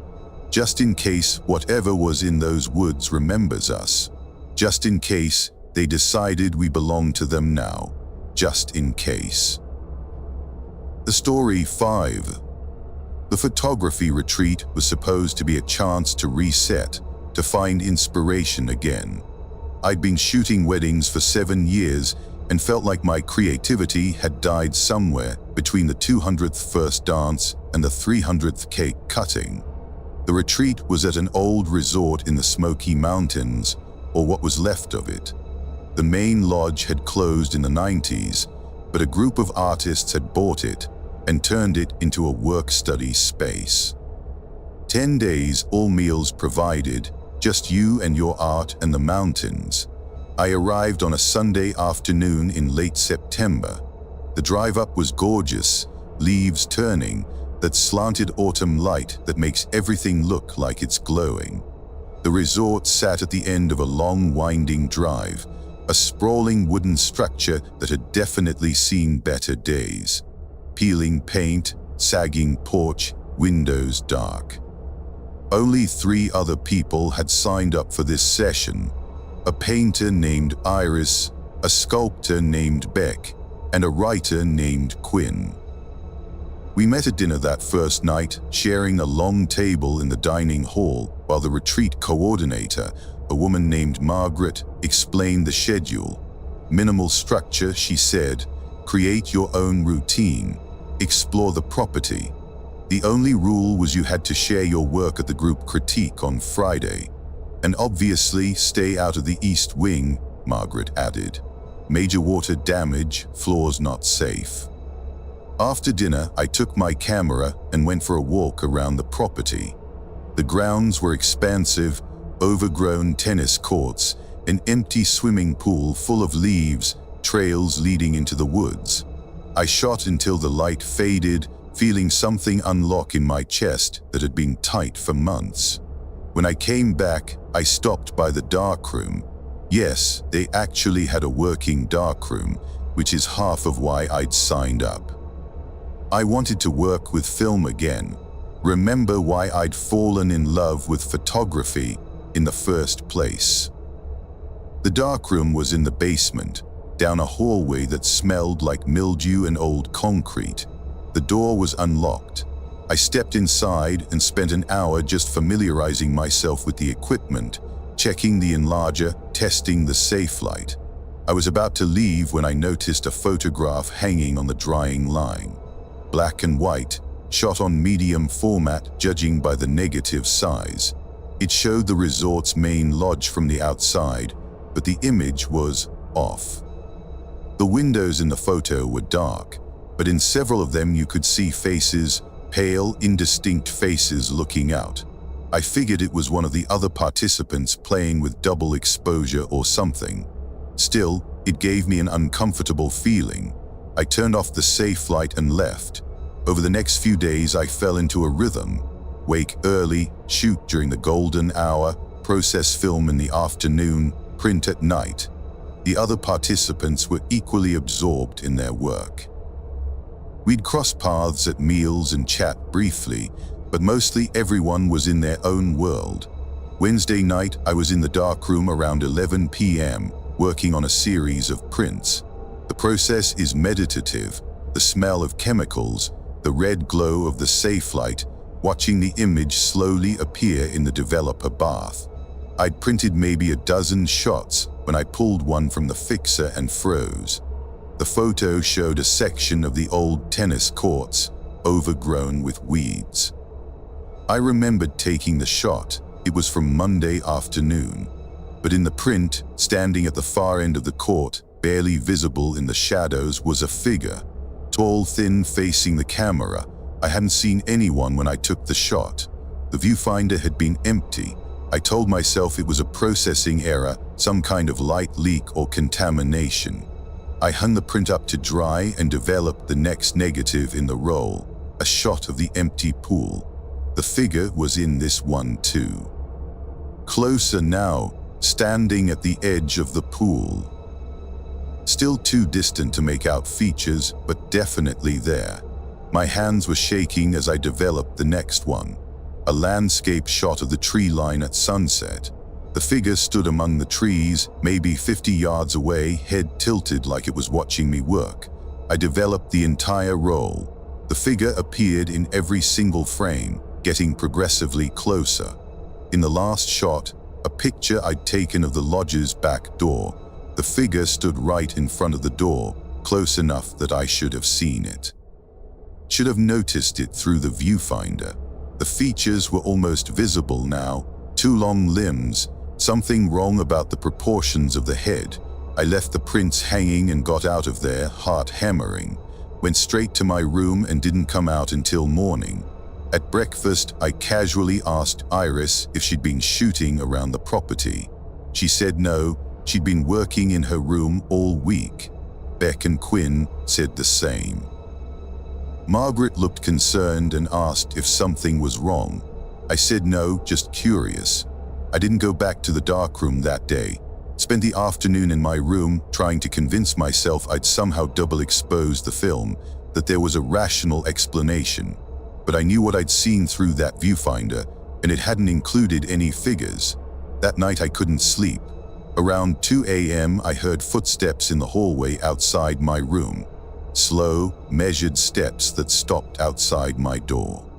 A: Just in case whatever was in those woods remembers us. Just in case they decided we belong to them now. Just in case. The story 5. The photography retreat was supposed to be a chance to reset, to find inspiration again. I'd been shooting weddings for 7 years and felt like my creativity had died somewhere between the 200th first dance and the 300th cake cutting. The retreat was at an old resort in the Smoky Mountains, or what was left of it. The main lodge had closed in the 90s, but a group of artists had bought it and turned it into a work-study space. 10 days, all meals provided, just you and your art and the mountains. I arrived on a Sunday afternoon in late September. The drive up was gorgeous, leaves turning, that slanted autumn light that makes everything look like it's glowing. The resort sat at the end of a long winding drive, a sprawling wooden structure that had definitely seen better days. Peeling paint, sagging porch, windows dark. Only 3 other people had signed up for this session. A painter named Iris, a sculptor named Beck, and a writer named Quinn. We met at dinner that first night, sharing a long table in the dining hall while the retreat coordinator, a woman named Margaret, explained the schedule. Minimal structure, she said, create your own routine, explore the property. The only rule was you had to share your work at the group critique on Friday. And obviously stay out of the East Wing, Margaret added. Major water damage, floors not safe. After dinner, I took my camera and went for a walk around the property. The grounds were expansive, overgrown tennis courts, an empty swimming pool full of leaves, trails leading into the woods. I shot until the light faded, feeling something unlock in my chest that had been tight for months. When I came back, I stopped by the darkroom. Yes, they actually had a working darkroom, which is half of why I'd signed up. I wanted to work with film again, remember why I'd fallen in love with photography in the first place. The darkroom was in the basement, down a hallway that smelled like mildew and old concrete. The door was unlocked. I stepped inside and spent an hour just familiarizing myself with the equipment, checking the enlarger, testing the safe light. I was about to leave when I noticed a photograph hanging on the drying line. Black and white, shot on medium format judging by the negative size. It showed the resort's main lodge from the outside, but the image was off. The windows in the photo were dark, but in several of them you could see faces, pale, indistinct faces looking out. I figured it was one of the other participants playing with double exposure or something. Still, it gave me an uncomfortable feeling. I turned off the safe light and left. Over the next few days, I fell into a rhythm. Wake early, shoot during the golden hour, process film in the afternoon, print at night. The other participants were equally absorbed in their work. We'd cross paths at meals and chat briefly, but mostly everyone was in their own world. Wednesday night, I was in the darkroom around 11 p.m., working on a series of prints. The process is meditative, the smell of chemicals, the red glow of the safe light, watching the image slowly appear in the developer bath. I'd printed maybe a dozen shots when I pulled one from the fixer and froze. The photo showed a section of the old tennis courts, overgrown with weeds. I remembered taking the shot. It was from Monday afternoon. But in the print, standing at the far end of the court, barely visible in the shadows, was a figure, tall, thin, facing the camera. I hadn't seen anyone when I took the shot. The viewfinder had been empty. I told myself it was a processing error, some kind of light leak or contamination. I hung the print up to dry and developed the next negative in the roll, a shot of the empty pool. The figure was in this one too. Closer now, standing at the edge of the pool. Still too distant to make out features, but definitely there. My hands were shaking as I developed the next one, a landscape shot of the tree line at sunset. The figure stood among the trees, maybe 50 yards away, head tilted like it was watching me work. I developed the entire roll. The figure appeared in every single frame, getting progressively closer. In the last shot, a picture I'd taken of the lodge's back door. The figure stood right in front of the door, close enough that I should have seen it. Should have noticed it through the viewfinder. The features were almost visible now, 2 long limbs, something wrong about the proportions of the head. I left the prints hanging and got out of there, heart hammering. Went straight to my room and didn't come out until morning. At breakfast, I casually asked Iris if she'd been shooting around the property. She said no, she'd been working in her room all week. Beck and Quinn said the same. Margaret looked concerned and asked if something was wrong. I said no, just curious. I didn't go back to the darkroom that day. Spent the afternoon in my room trying to convince myself I'd somehow double exposed the film, that there was a rational explanation. But I knew what I'd seen through that viewfinder, and it hadn't included any figures. That night I couldn't sleep. Around 2 a.m. I heard footsteps in the hallway outside my room. Slow, measured steps that stopped outside my door.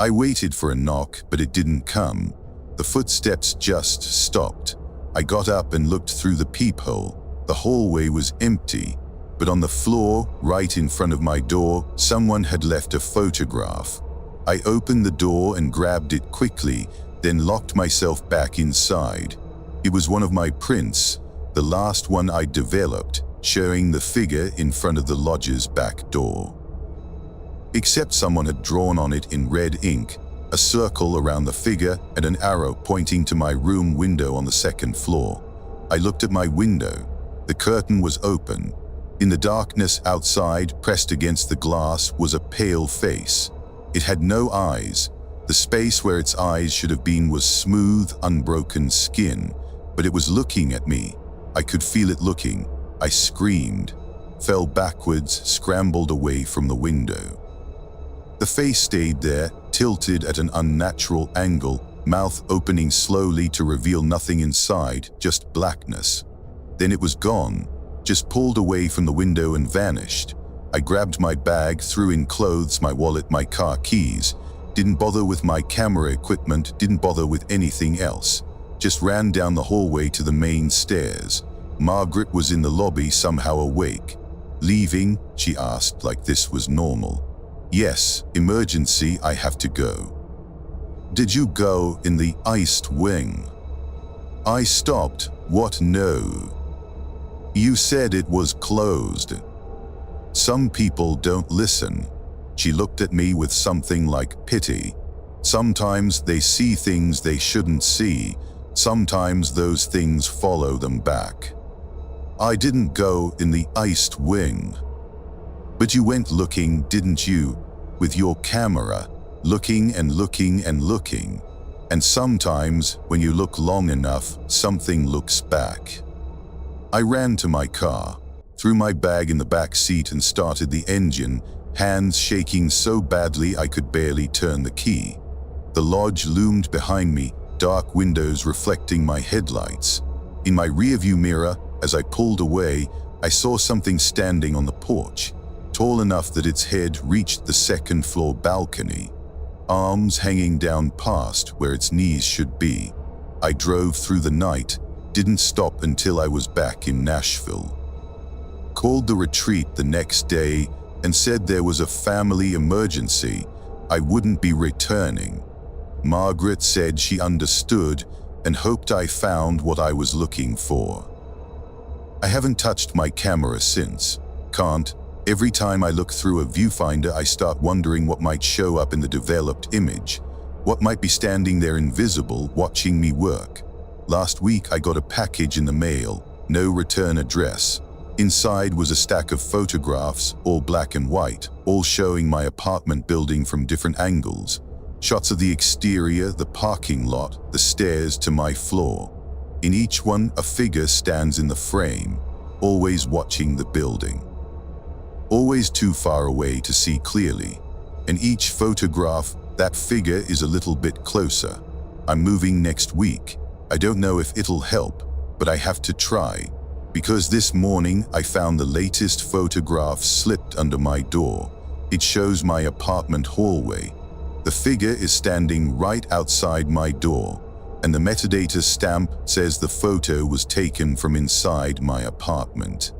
A: I waited for a knock, but it didn't come. The footsteps just stopped. I got up and looked through the peephole. The hallway was empty, but on the floor, right in front of my door, someone had left a photograph. I opened the door and grabbed it quickly, then locked myself back inside. It was one of my prints, the last one I developed, showing the figure in front of the lodge's back door. Except someone had drawn on it in red ink, a circle around the figure and an arrow pointing to my room window on the 2nd floor. I looked at my window. The curtain was open. In the darkness outside, pressed against the glass, was a pale face. It had no eyes. The space where its eyes should have been was smooth, unbroken skin, but it was looking at me. I could feel it looking. I screamed, fell backwards, scrambled away from the window. The face stayed there, tilted at an unnatural angle, mouth opening slowly to reveal nothing inside, just blackness. Then it was gone, just pulled away from the window and vanished. I grabbed my bag, threw in clothes, my wallet, my car keys. Didn't bother with my camera equipment, didn't bother with anything else. Just ran down the hallway to the main stairs. Margaret was in the lobby, somehow awake. "Leaving?" she asked, like this was normal. "Yes, emergency, I have to go." "Did you go in the iced wing?" I stopped. "What? No. You said it was closed." "Some people don't listen." She looked at me with something like pity. "Sometimes they see things they shouldn't see. Sometimes those things follow them back." "I didn't go in the iced wing." "But you went looking, didn't you? With your camera, looking and looking and looking. And sometimes, when you look long enough, something looks back." I ran to my car, threw my bag in the back seat and started the engine, hands shaking so badly I could barely turn the key. The lodge loomed behind me, dark windows reflecting my headlights. In my rearview mirror, as I pulled away, I saw something standing on the porch, tall enough that its head reached the 2nd floor balcony, arms hanging down past where its knees should be. I drove through the night, didn't stop until I was back in Nashville. Called the retreat the next day and said there was a family emergency. I wouldn't be returning. Margaret said she understood and hoped I found what I was looking for. I haven't touched my camera since. Can't. Every time I look through a viewfinder, I start wondering what might show up in the developed image. What might be standing there invisible, watching me work. Last week I got a package in the mail, no return address. Inside was a stack of photographs, all black and white, all showing my apartment building from different angles. Shots of the exterior, the parking lot, the stairs to my floor. In each one, a figure stands in the frame, always watching the building. Always too far away to see clearly. In each photograph, that figure is a little bit closer. I'm moving next week. I don't know if it'll help, but I have to try. Because this morning I found the latest photograph slipped under my door. It shows my apartment hallway. The figure is standing right outside my door, and the metadata stamp says the photo was taken from inside my apartment.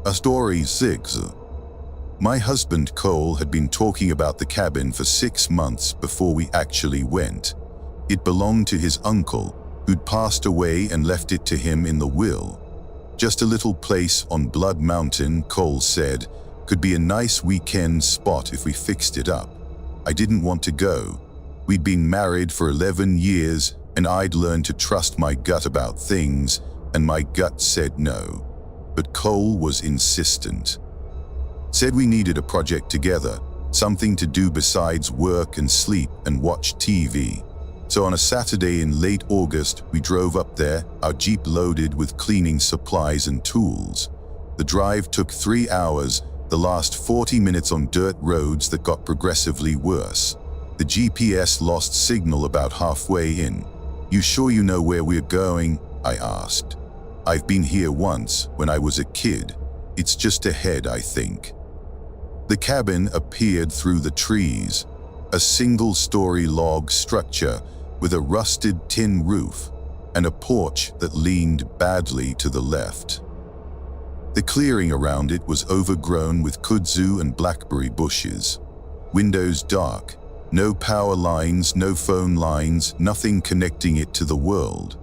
A: A story 6. My husband Cole had been talking about the cabin for 6 months before we actually went. It belonged to his uncle, who'd passed away and left it to him in the will. Just a little place on Blood Mountain, Cole said, could be a nice weekend spot if we fixed it up. I didn't want to go. We'd been married for 11 years, and I'd learned to trust my gut about things, and my gut said no. But Cole was insistent. Said we needed a project together, something to do besides work and sleep and watch TV. So on a Saturday in late August, we drove up there, our Jeep loaded with cleaning supplies and tools. The drive took 3 hours, the last 40 minutes on dirt roads that got progressively worse. The GPS lost signal about halfway in. "You sure you know where we're going?" I asked. "I've been here once, when I was a kid. It's just ahead, I think." The cabin appeared through the trees, a single-story log structure with a rusted tin roof and a porch that leaned badly to the left. The clearing around it was overgrown with kudzu and blackberry bushes. Windows dark, no power lines, no phone lines, nothing connecting it to the world.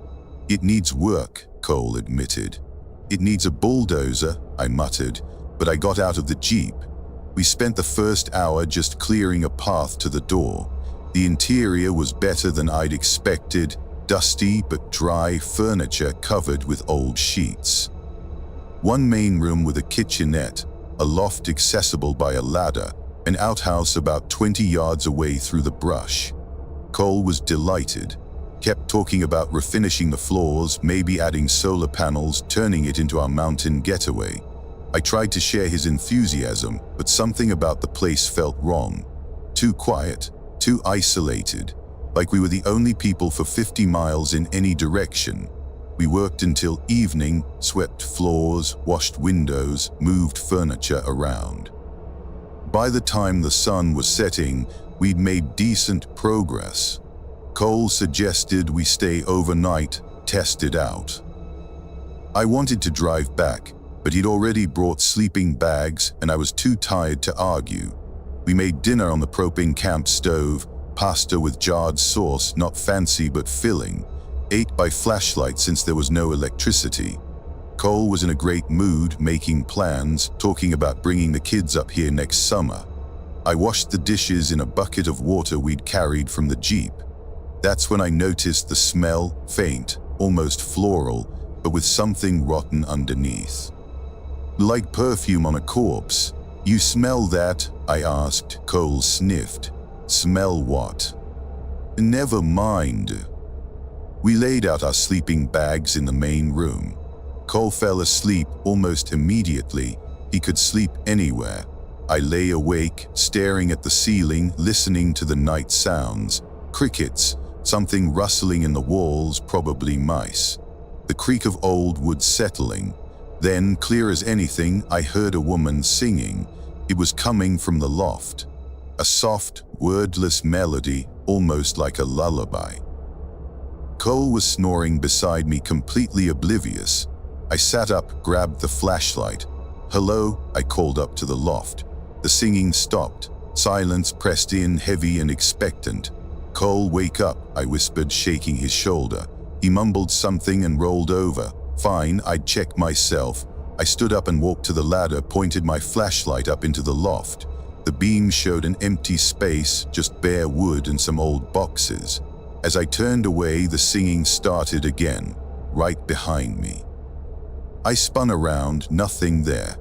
A: "It needs work," Cole admitted. "It needs a bulldozer," I muttered, but I got out of the Jeep. We spent the first hour just clearing a path to the door. The interior was better than I'd expected, dusty but dry furniture covered with old sheets. One main room with a kitchenette, a loft accessible by a ladder, an outhouse about 20 yards away through the brush. Cole was delighted. Kept talking about refinishing the floors, maybe adding solar panels, turning it into our mountain getaway. I tried to share his enthusiasm, but something about the place felt wrong. Too quiet, too isolated, like we were the only people for 50 miles in any direction. We worked until evening, swept floors, washed windows, moved furniture around. By the time the sun was setting, we'd made decent progress. Cole suggested we stay overnight, test it out. I wanted to drive back, but he'd already brought sleeping bags and I was too tired to argue. We made dinner on the propane camp stove, pasta with jarred sauce, not fancy but filling. Ate by flashlight since there was no electricity. Cole was in a great mood, making plans, talking about bringing the kids up here next summer. I washed the dishes in a bucket of water we'd carried from the Jeep. That's when I noticed the smell, faint, almost floral, but with something rotten underneath. Like perfume on a corpse. "You smell that?" I asked. Cole sniffed. "Smell what?" "Never mind." We laid out our sleeping bags in the main room. Cole fell asleep almost immediately. He could sleep anywhere. I lay awake, staring at the ceiling, listening to the night sounds. Crickets, something rustling in the walls, probably mice. The creak of old wood settling. Then, clear as anything, I heard a woman singing. It was coming from the loft. A soft, wordless melody, almost like a lullaby. Cole was snoring beside me, completely oblivious. I sat up, grabbed the flashlight. "Hello," I called up to the loft. The singing stopped. Silence pressed in, heavy and expectant. "Cole, wake up," I whispered, shaking his shoulder. He mumbled something and rolled over. Fine, I'd check myself. I stood up and walked to the ladder, pointed my flashlight up into the loft. The beam showed an empty space, just bare wood and some old boxes. As I turned away, the singing started again, right behind me. I spun around, nothing there.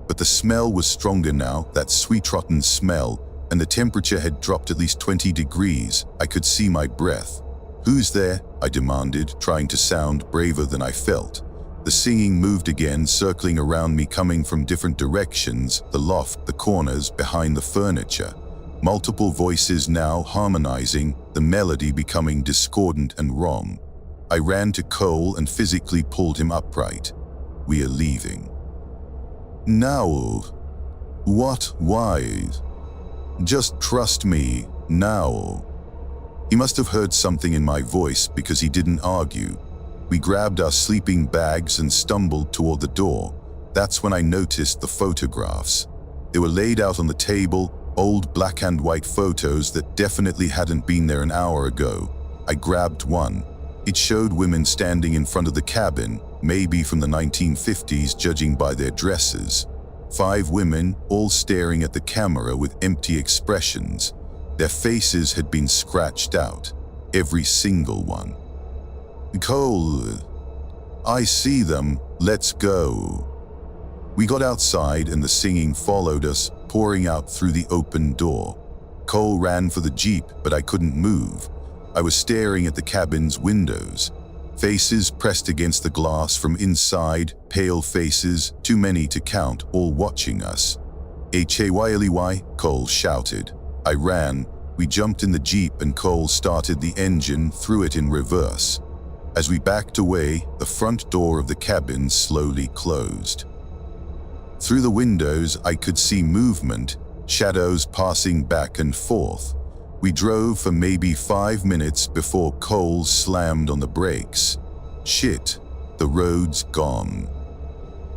A: But the smell was stronger now, that sweet rotten smell, and the temperature had dropped at least 20 degrees. I could see my breath. "Who's there?" I demanded, trying to sound braver than I felt. The singing moved again, circling around me, coming from different directions, the loft, the corners, behind the furniture. Multiple voices now harmonizing, the melody becoming discordant and wrong. I ran to Cole and physically pulled him upright. "We are leaving." "Now." "What? Why?" "Just trust me, now." He must have heard something in my voice because he didn't argue. We grabbed our sleeping bags and stumbled toward the door. That's when I noticed the photographs. They were laid out on the table, old black and white photos that definitely hadn't been there an hour ago. I grabbed one. It showed women standing in front of the cabin, maybe from the 1950s judging by their dresses. 5 women, all staring at the camera with empty expressions. Their faces had been scratched out, every single one. "Cole, I see them, let's go." We got outside and the singing followed us, pouring out through the open door. Cole ran for the Jeep, but I couldn't move. I was staring at the cabin's windows. Faces pressed against the glass from inside, pale faces, too many to count, all watching us. "Hayly," Cole shouted. I ran. We jumped in the Jeep and Cole started the engine, threw it in reverse. As we backed away, the front door of the cabin slowly closed. Through the windows, I could see movement, shadows passing back and forth. We drove for maybe 5 minutes before Cole slammed on the brakes. Shit, the road's gone.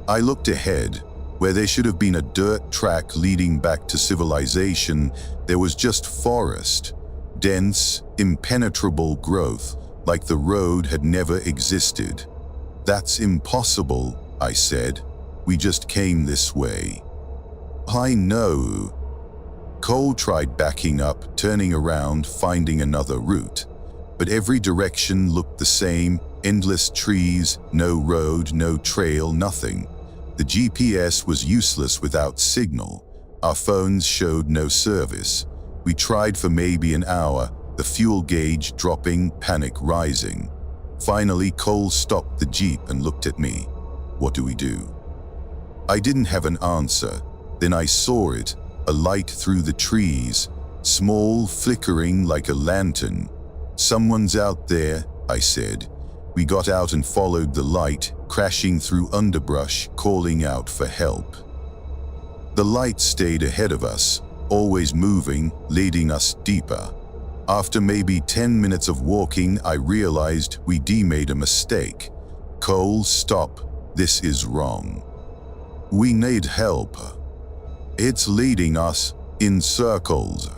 A: I looked ahead. Where there should have been a dirt track leading back to civilization, there was just forest. Dense, impenetrable growth, like the road had never existed. "That's impossible," I said. "We just came this way." "I know." Cole tried backing up, turning around, finding another route. But every direction looked the same, endless trees, no road, no trail, nothing. The GPS was useless without signal. Our phones showed no service. We tried for maybe an hour, the fuel gauge dropping, panic rising. Finally, Cole stopped the Jeep and looked at me. "What do we do?" I didn't have an answer. Then I saw it, a light through the trees, small, flickering like a lantern. "Someone's out there," I said. We got out and followed the light, crashing through underbrush, calling out for help. The light stayed ahead of us, always moving, leading us deeper. After maybe 10 minutes of walking, I realized we'd made a mistake. "Cole, stop. This is wrong. We need help. It's leading us in circles."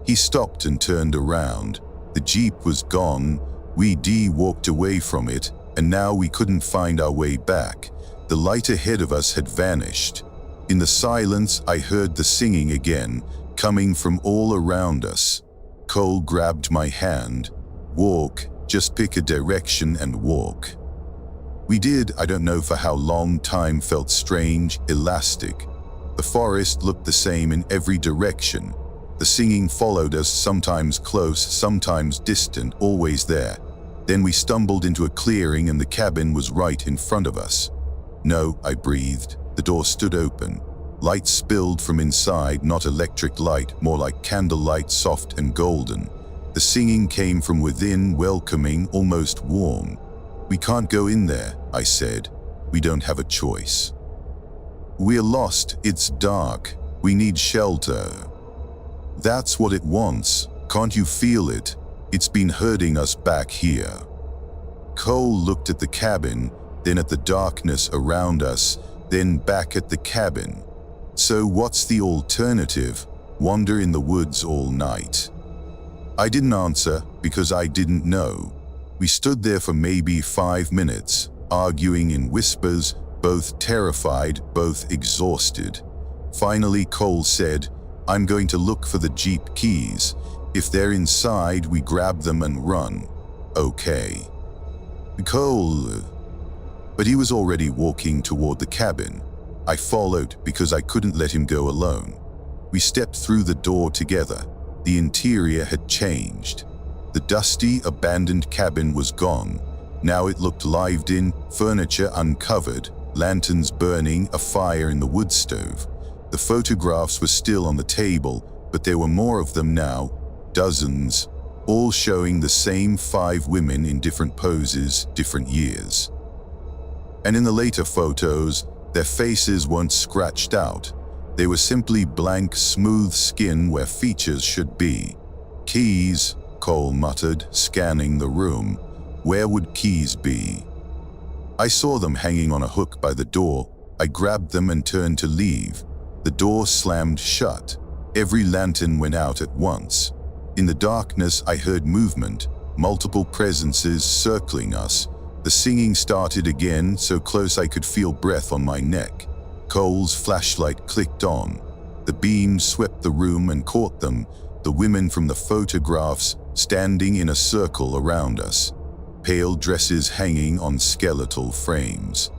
A: He stopped and turned around. The Jeep was gone. We walked away from it, and now we couldn't find our way back. The light ahead of us had vanished. In the silence, I heard the singing again, coming from all around us. Cole grabbed my hand. "Walk, just pick a direction and walk." We did. I don't know for how long. Time felt strange, elastic. The forest looked the same in every direction. The singing followed us, sometimes close, sometimes distant, always there. Then we stumbled into a clearing and the cabin was right in front of us. "No," I breathed. The door stood open. Light spilled from inside, not electric light, more like candlelight, soft and golden. The singing came from within, welcoming, almost warm. "We can't go in there," I said. "We don't have a choice. We're lost, it's dark, we need shelter." "That's what it wants. Can't you feel it? It's been herding us back here." Cole looked at the cabin, then at the darkness around us, then back at the cabin. "So what's the alternative? Wander in the woods all night?" I didn't answer because I didn't know. We stood there for maybe 5 minutes. arguing in whispers, both terrified, both exhausted. Finally, Cole said, "I'm going to look for the Jeep keys. If they're inside, we grab them and run." "Okay." Cole. But he was already walking toward the cabin. I followed because I couldn't let him go alone. We stepped through the door together. The interior had changed. The dusty, abandoned cabin was gone. Now it looked lived in, furniture uncovered, lanterns burning, a fire in the wood stove. The photographs were still on the table, but there were more of them now, dozens, all showing the same 5 women in different poses, different years. And in the later photos, their faces weren't scratched out. They were simply blank, smooth skin where features should be. "Keys," Cole muttered, scanning the room. Where would keys be? I saw them hanging on a hook by the door. I grabbed them and turned to leave. The door slammed shut. Every lantern went out at once. In the darkness, I heard movement, multiple presences circling us. The singing started again, so close I could feel breath on my neck. Cole's flashlight clicked on. The beam swept the room and caught them, the women from the photographs standing in a circle around us, pale dresses hanging on skeletal frames.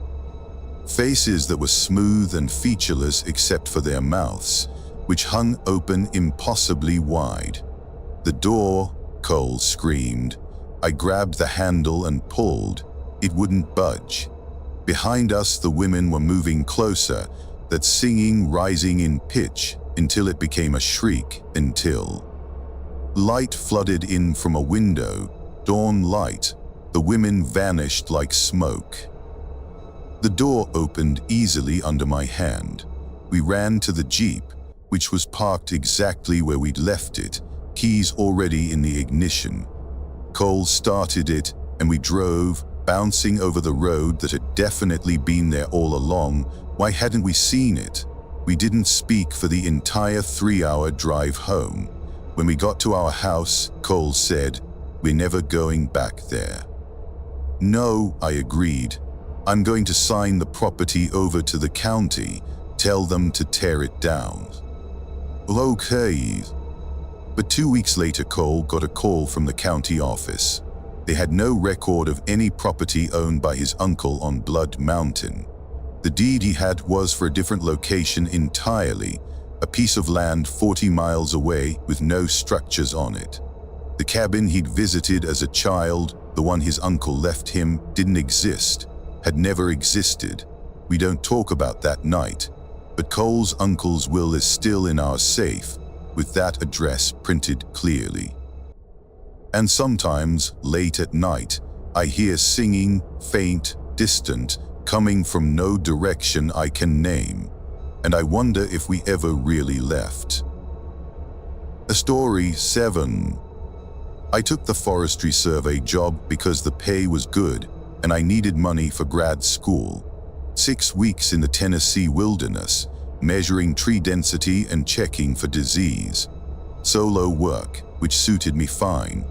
A: Faces that were smooth and featureless except for their mouths, which hung open impossibly wide. "The door," Cole screamed. I grabbed the handle and pulled. It wouldn't budge. Behind us, the women were moving closer, that singing rising in pitch until it became a shriek, until light flooded in from a window, dawn light. The women vanished like smoke. The door opened easily under my hand. We ran to the Jeep, which was parked exactly where we'd left it, keys already in the ignition. Cole started it, and we drove, bouncing over the road that had definitely been there all along. Why hadn't we seen it? We didn't speak for the entire 3-hour drive home. When we got to our house, Cole said, "We're never going back there." "No," I agreed. "I'm going to sign the property over to the county, tell them to tear it down." "Okay." But 2 weeks later, Cole got a call from the county office. They had no record of any property owned by his uncle on Blood Mountain. The deed he had was for a different location entirely, a piece of land 40 miles away with no structures on it. The cabin he'd visited as a child, the one his uncle left him, didn't exist, had never existed. We don't talk about that night, but Cole's uncle's will is still in our safe, with that address printed clearly. And sometimes, late at night, I hear singing, faint, distant, coming from no direction I can name, and I wonder if we ever really left. Story 7. I took the forestry survey job because the pay was good and I needed money for grad school. 6 weeks in the Tennessee wilderness, measuring tree density and checking for disease. Solo work, which suited me fine.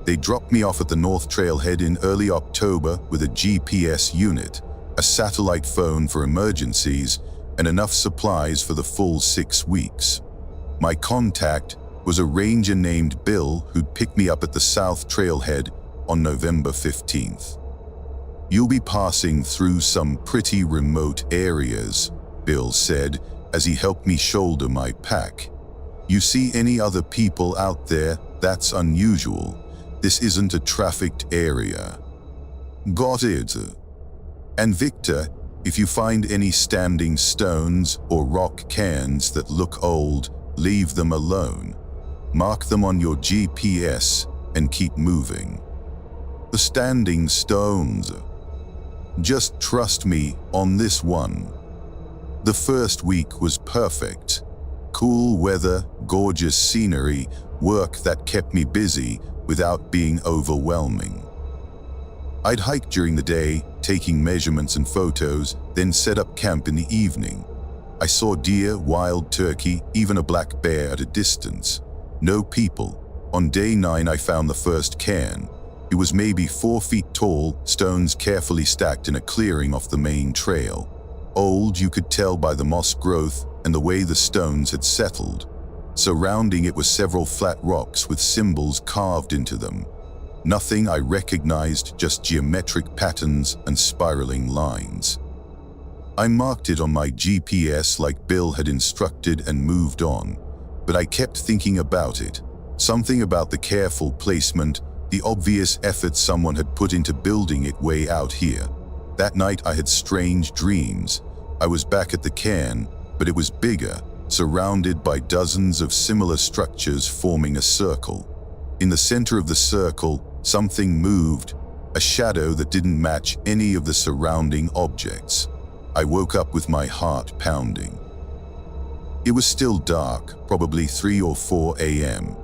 A: They dropped me off at the North Trailhead in early October with a GPS unit, a satellite phone for emergencies, and enough supplies for the full 6 weeks. My contact was a ranger named Bill who'd pick me up at the South Trailhead on November 15th. "You'll be passing through some pretty remote areas," Bill said as he helped me shoulder my pack. "You see any other people out there? That's unusual. This isn't a trafficked area." "Got it." "And Victor, if you find any standing stones or rock cairns that look old, leave them alone. Mark them on your GPS and keep moving." "The standing stones. Just trust me on this one." The first week was perfect. Cool weather, gorgeous scenery, work that kept me busy without being overwhelming. I'd hike during the day, taking measurements and photos, then set up camp in the evening. I saw deer, wild turkey, even a black bear at a distance. No people. On day 9 I found the first cairn. It was maybe 4 feet tall, stones carefully stacked in a clearing off the main trail. Old, you could tell by the moss growth and the way the stones had settled. Surrounding it were several flat rocks with symbols carved into them. Nothing I recognized, just geometric patterns and spiraling lines. I marked it on my GPS like Bill had instructed and moved on, but I kept thinking about it. Something about the careful placement, the obvious effort someone had put into building it way out here. That night I had strange dreams. I was back at the cairn, but it was bigger, surrounded by dozens of similar structures forming a circle. In the center of the circle, something moved, a shadow that didn't match any of the surrounding objects. I woke up with my heart pounding. It was still dark, probably 3 or 4 a.m.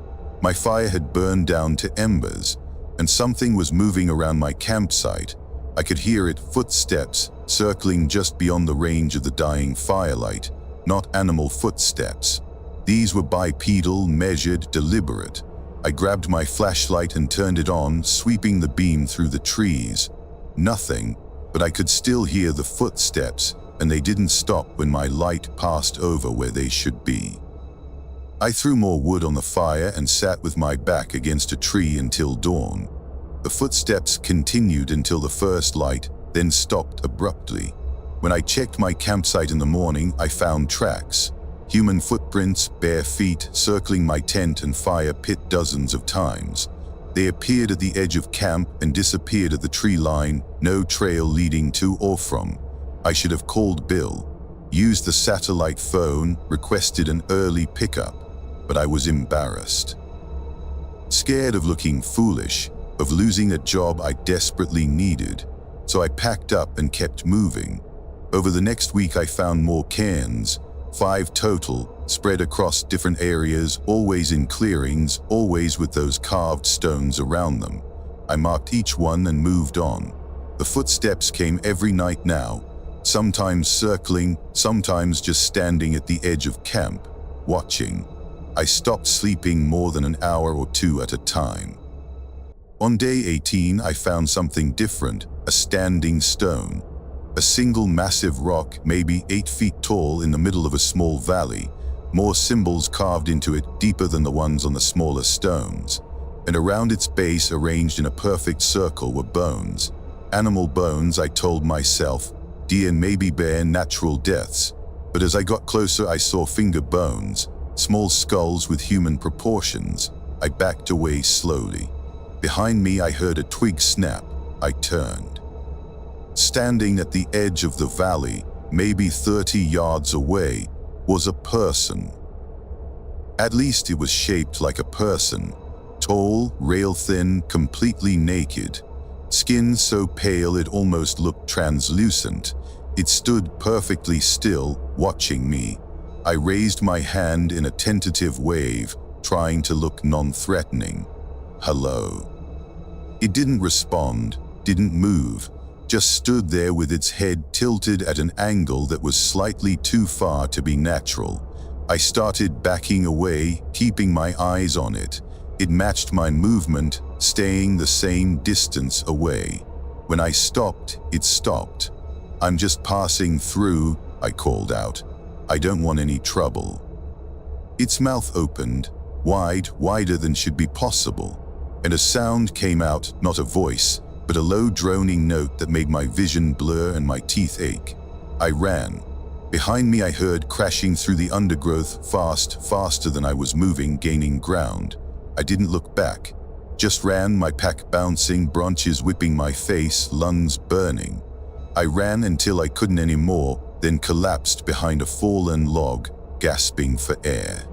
A: My fire had burned down to embers, and something was moving around my campsite. I could hear it, footsteps, circling just beyond the range of the dying firelight, not animal footsteps. These were bipedal, measured, deliberate. I grabbed my flashlight and turned it on, sweeping the beam through the trees. Nothing, but I could still hear the footsteps, and they didn't stop when my light passed over where they should be. I threw more wood on the fire and sat with my back against a tree until dawn. The footsteps continued until the first light, then stopped abruptly. When I checked my campsite in the morning, I found tracks. Human footprints, bare feet, circling my tent and fire pit dozens of times. They appeared at the edge of camp and disappeared at the tree line, no trail leading to or from. I should have called Bill, used the satellite phone, requested an early pickup, but I was embarrassed. Scared of looking foolish, of losing a job I desperately needed, so I packed up and kept moving. Over the next week I found more cairns, 5 total, spread across different areas, always in clearings, always with those carved stones around them. I marked each one and moved on. The footsteps came every night now, sometimes circling, sometimes just standing at the edge of camp, watching. I stopped sleeping more than an hour or 2 at a time. On day 18, I found something different, a standing stone. A single massive rock, maybe 8 feet tall in the middle of a small valley, more symbols carved into it deeper than the ones on the smaller stones. And around its base, arranged in a perfect circle, were bones. Animal bones, I told myself, deer, maybe bear, natural deaths. But as I got closer, I saw finger bones, small skulls with human proportions. I backed away slowly. Behind me, I heard a twig snap. I turned. Standing at the edge of the valley, maybe 30 yards away, was a person. At least it was shaped like a person. Tall, rail-thin, completely naked. Skin so pale it almost looked translucent. It stood perfectly still, watching me. I raised my hand in a tentative wave, trying to look non-threatening. Hello. It didn't respond, didn't move, just stood there with its head tilted at an angle that was slightly too far to be natural. I started backing away, keeping my eyes on it. It matched my movement, staying the same distance away. When I stopped, it stopped. "I'm just passing through," I called out. "I don't want any trouble." Its mouth opened, wide, wider than should be possible, and a sound came out, not a voice, but a low droning note that made my vision blur and my teeth ache. I ran. Behind me I heard crashing through the undergrowth, faster than I was moving, gaining ground. I didn't look back, just ran, my pack bouncing, branches whipping my face, lungs burning. I ran until I couldn't anymore, then collapsed behind a fallen log, gasping for air.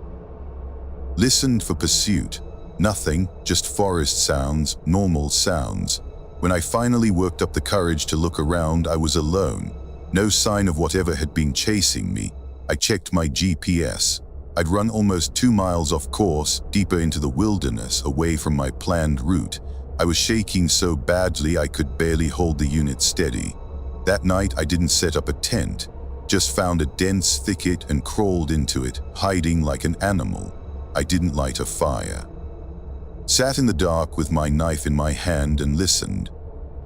A: Listened for pursuit. Nothing, just forest sounds, normal sounds. When I finally worked up the courage to look around, I was alone. No sign of whatever had been chasing me. I checked my GPS. I'd run almost 2 miles off course, deeper into the wilderness, away from my planned route. I was shaking so badly I could barely hold the unit steady. That night I didn't set up a tent, just found a dense thicket and crawled into it, hiding like an animal. I didn't light a fire. Sat in the dark with my knife in my hand and listened.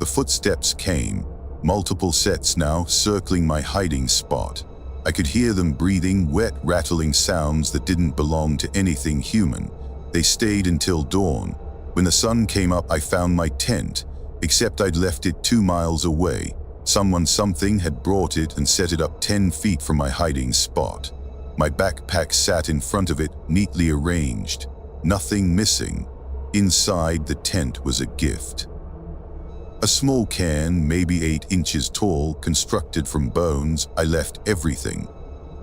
A: The footsteps came, multiple sets now, circling my hiding spot. I could hear them breathing, wet, rattling sounds that didn't belong to anything human. They stayed until dawn. When the sun came up, I found my tent, except I'd left it 2 miles away. Something had brought it and set it up 10 feet from my hiding spot. My backpack sat in front of it, neatly arranged. Nothing missing. Inside the tent was a gift. A small can, maybe 8 inches tall, constructed from bones. I left everything.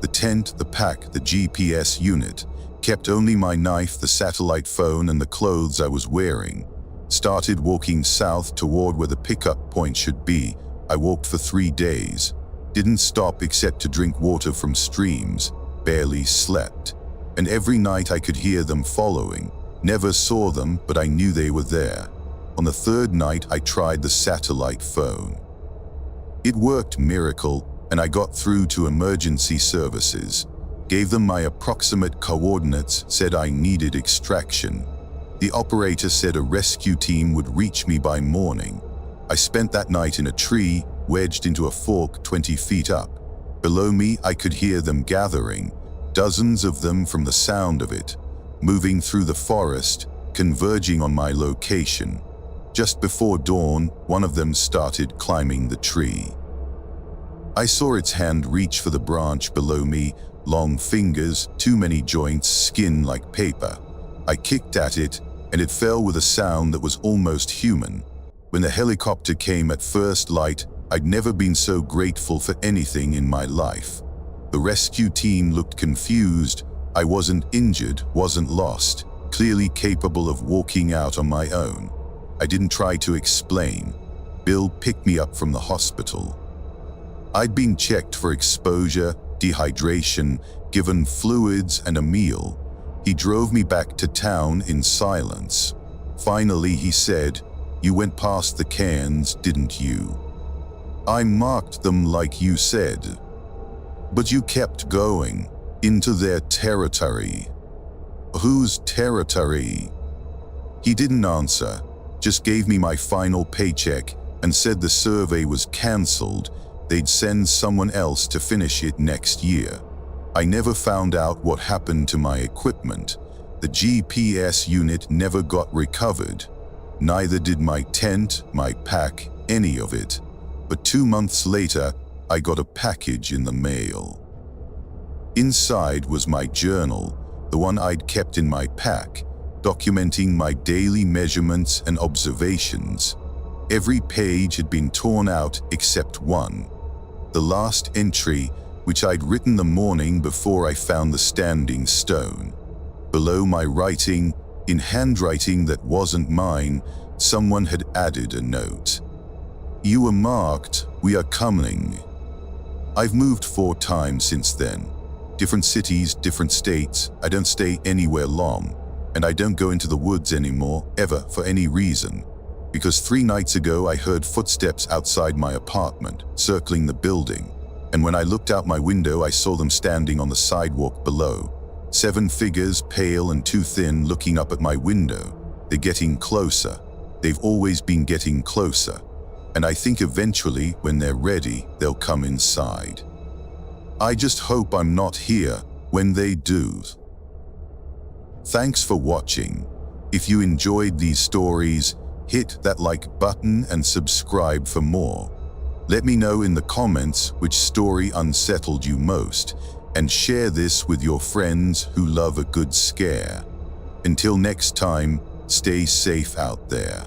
A: The tent, the pack, the GPS unit. Kept only my knife, the satellite phone, and the clothes I was wearing. Started walking south toward where the pickup point should be. I walked for 3 days. Didn't stop except to drink water from streams. Barely slept. And every night I could hear them following. Never saw them, but I knew they were there. On the 3rd night, I tried the satellite phone. It worked, miracle, and I got through to emergency services. Gave them my approximate coordinates, said I needed extraction. The operator said a rescue team would reach me by morning. I spent that night in a tree, wedged into a fork 20 feet up. Below me, I could hear them gathering, dozens of them from the sound of it, moving through the forest, converging on my location. Just before dawn, one of them started climbing the tree. I saw its hand reach for the branch below me, long fingers, too many joints, skin like paper. I kicked at it, and it fell with a sound that was almost human. When the helicopter came at first light, I'd never been so grateful for anything in my life. The rescue team looked confused. I wasn't injured, wasn't lost, clearly capable of walking out on my own. I didn't try to explain. Bill picked me up from the hospital. I'd been checked for exposure, dehydration, given fluids and a meal. He drove me back to town in silence. Finally, he said, "You went past the cans, didn't you? I marked them like you said. But you kept going. Into their territory." "Whose territory?" He didn't answer, just gave me my final paycheck and said the survey was cancelled. They'd send someone else to finish it next year. I never found out what happened to my equipment. The GPS unit never got recovered. Neither did my tent, my pack, any of it. But 2 months later, I got a package in the mail. Inside was my journal, the one I'd kept in my pack, documenting my daily measurements and observations. Every page had been torn out except one. The last entry, which I'd written the morning before I found the standing stone. Below my writing, in handwriting that wasn't mine, someone had added a note. "You were marked, we are coming." I've moved 4 times since then. Different cities, different states. I don't stay anywhere long. And I don't go into the woods anymore, ever, for any reason. Because 3 nights ago I heard footsteps outside my apartment, circling the building. And when I looked out my window, I saw them standing on the sidewalk below. 7 figures, pale and too thin, looking up at my window. They're getting closer. They've always been getting closer. And I think eventually, when they're ready, they'll come inside. I just hope I'm not here when they do. Thanks for watching. If you enjoyed these stories, hit that like button and subscribe for more. Let me know in the comments which story unsettled you most, and share this with your friends who love a good scare. Until next time, stay safe out there.